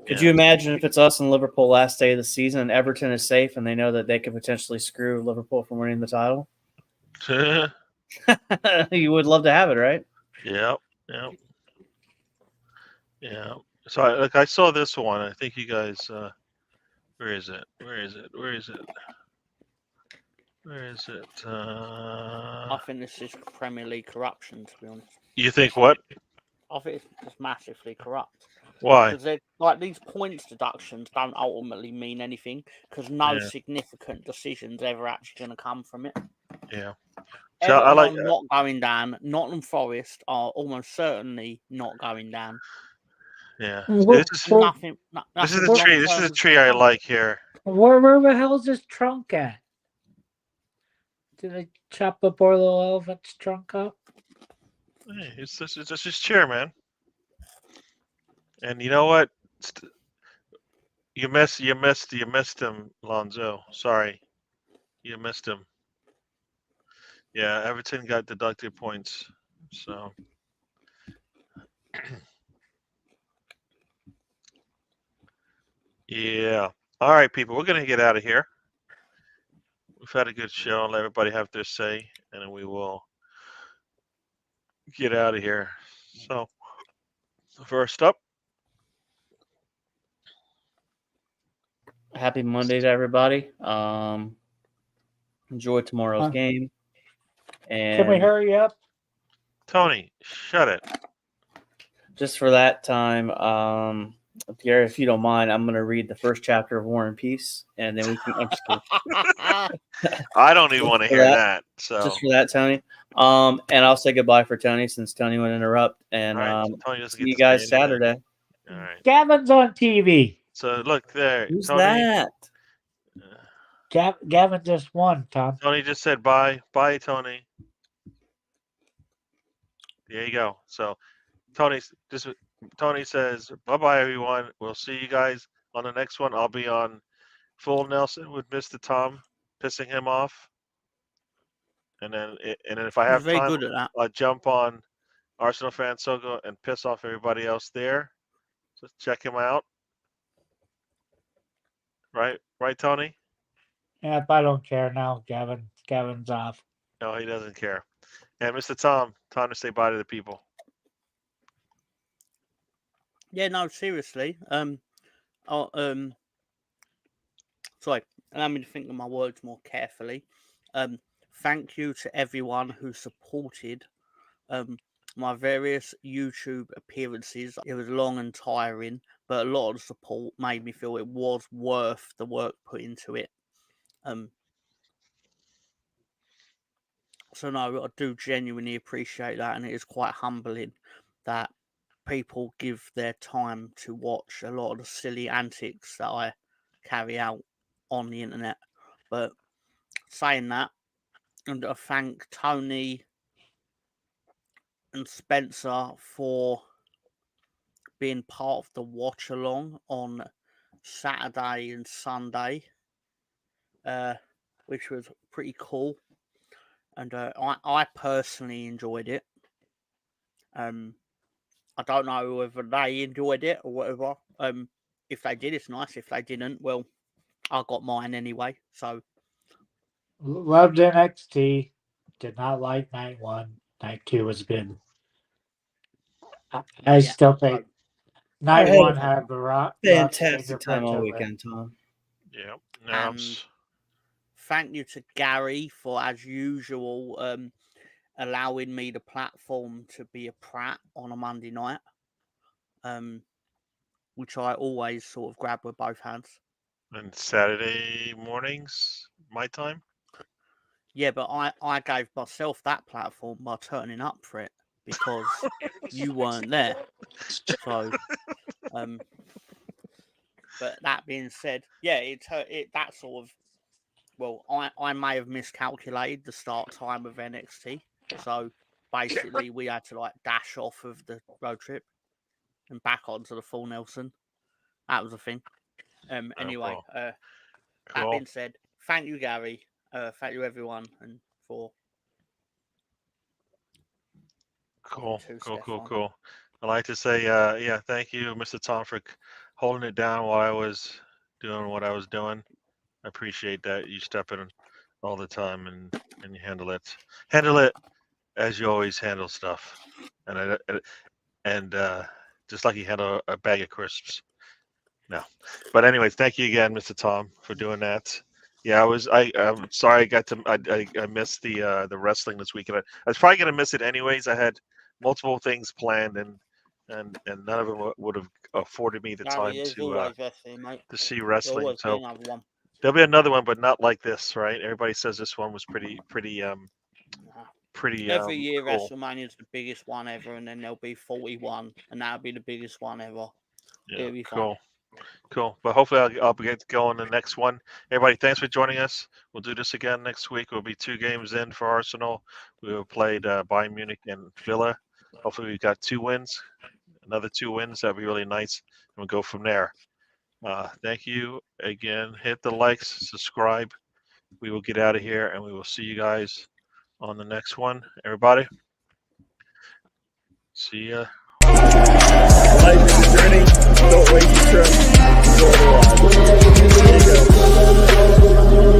Could you imagine if it's us and Liverpool last day of the season and Everton is safe and they know that they could potentially screw Liverpool from winning the title? You would love to have it, right? Yeah. So I saw this one. I think you guys. Where is it? I think this is Premier League corruption, to be honest. You think what? I think it's just massively corrupt. Why? Because like these points deductions don't ultimately mean anything because no significant decision's ever actually going to come from it. Yeah. So I like not going down. Nottingham Forest are almost certainly not going down. Yeah. This is the tree. This is the tree I like here. Where the hell is this trunk at? Did they chop the poor little elephant's trunk up? Hey, it's just his chair, man. And you know what? You missed him, Lonzo. Sorry, you missed him. Yeah, Everton got deducted points. So. Yeah. All right, people. We're gonna get out of here. We've had a good show. Let everybody have their say, and then we will get out of here. So, first up. Happy Monday to everybody. Enjoy tomorrow's game. And can we hurry up? Tony, shut it. Just for that time, Gary, if you don't mind, I'm going to read the first chapter of War and Peace, and then we can. I'm just kidding. I don't even want to hear that. So just for that, Tony. And I'll say goodbye for Tony since Tony would interrupt. And so Tony doesn't see get you to guys say anything. Saturday. All right. Gavin's on TV. So look there. Who's Tony, that? Gavin just won, Tom. Tony just said bye. Bye, Tony. There you go. So Tony says bye-bye, everyone. We'll see you guys on the next one. I'll be on Full Nelson with Mr. Tom, pissing him off. And then if I have time, I'll jump on Arsenal Fan Sogo and piss off everybody else there. So check him out. Right, Tony? Yeah, I don't care now. Gavin's off. No, he doesn't care. And Mr. Tom, time to say bye to the people. Yeah, no, seriously. Sorry, allow me to think of my words more carefully. Thank you to everyone who supported my various YouTube appearances. It was long and tiring, but a lot of the support made me feel it was worth the work put into it. So no, I do genuinely appreciate that, and it is quite humbling that people give their time to watch a lot of the silly antics that I carry out on the internet. But saying that, and I thank Tony and Spencer for being part of the watch along on Saturday and Sunday, which was pretty cool. And I personally enjoyed it. I don't know whether they enjoyed it or whatever. If they did, it's nice. If they didn't, well, I got mine anyway. So Loved NXT. Did not like night 1. Night 2 was good. I Yeah, still think night I had 1 a had the rough Fantastic time all fingerprint of it. weekend, Tom. Yeah. and thank you to Gary for, as usual, allowing me the platform to be a prat on a Monday night, which I always sort of grab with both hands. And Saturday mornings, my time. Yeah, but I gave myself that platform by turning up for it because you weren't there. So, but that being said, yeah, it that sort of, well, I may have miscalculated the start time of NXT. So basically, we had to like dash off of the road trip and back onto the full Nelson. That was a thing. Anyway, cool. that being said, thank you, Gary. Thank you, everyone, and for Cool. to Cool. Cool. Stefan. Cool. I'd like to say, yeah, thank you, Mr. Tom, for holding it down while I was doing what I was doing. I appreciate that you step in all the time and you handle it as you always handle stuff, and just like you handle a bag of crisps. No, but anyways, thank you again, Mr. Tom, for doing that. Yeah, I'm sorry I missed the wrestling this weekend. I was probably gonna miss it anyways. I had multiple things planned and none of them would have afforded me the time There's to always wrestling, mate. to see There'll wrestling. always be So another one. there'll be another one, but not like this, right? Everybody says this one was pretty Every year, cool. WrestleMania is the biggest one ever, and then there'll be 41, and that'll be the biggest one ever. Yeah, It'll be cool. fun. Cool. But hopefully I'll get going the next one. Everybody, thanks for joining us. We'll do this again next week. We'll be 2 games in for Arsenal. We will played Bayern Munich and Villa. Hopefully we've got 2 wins. Another 2 wins. That'd be really nice. And we'll go from there. Thank you again. Hit the likes, subscribe. We will get out of here and we will see you guys on the next one. Everybody. See ya. Life is a journey. Don't waste your trip. Enjoy the ride. There you go.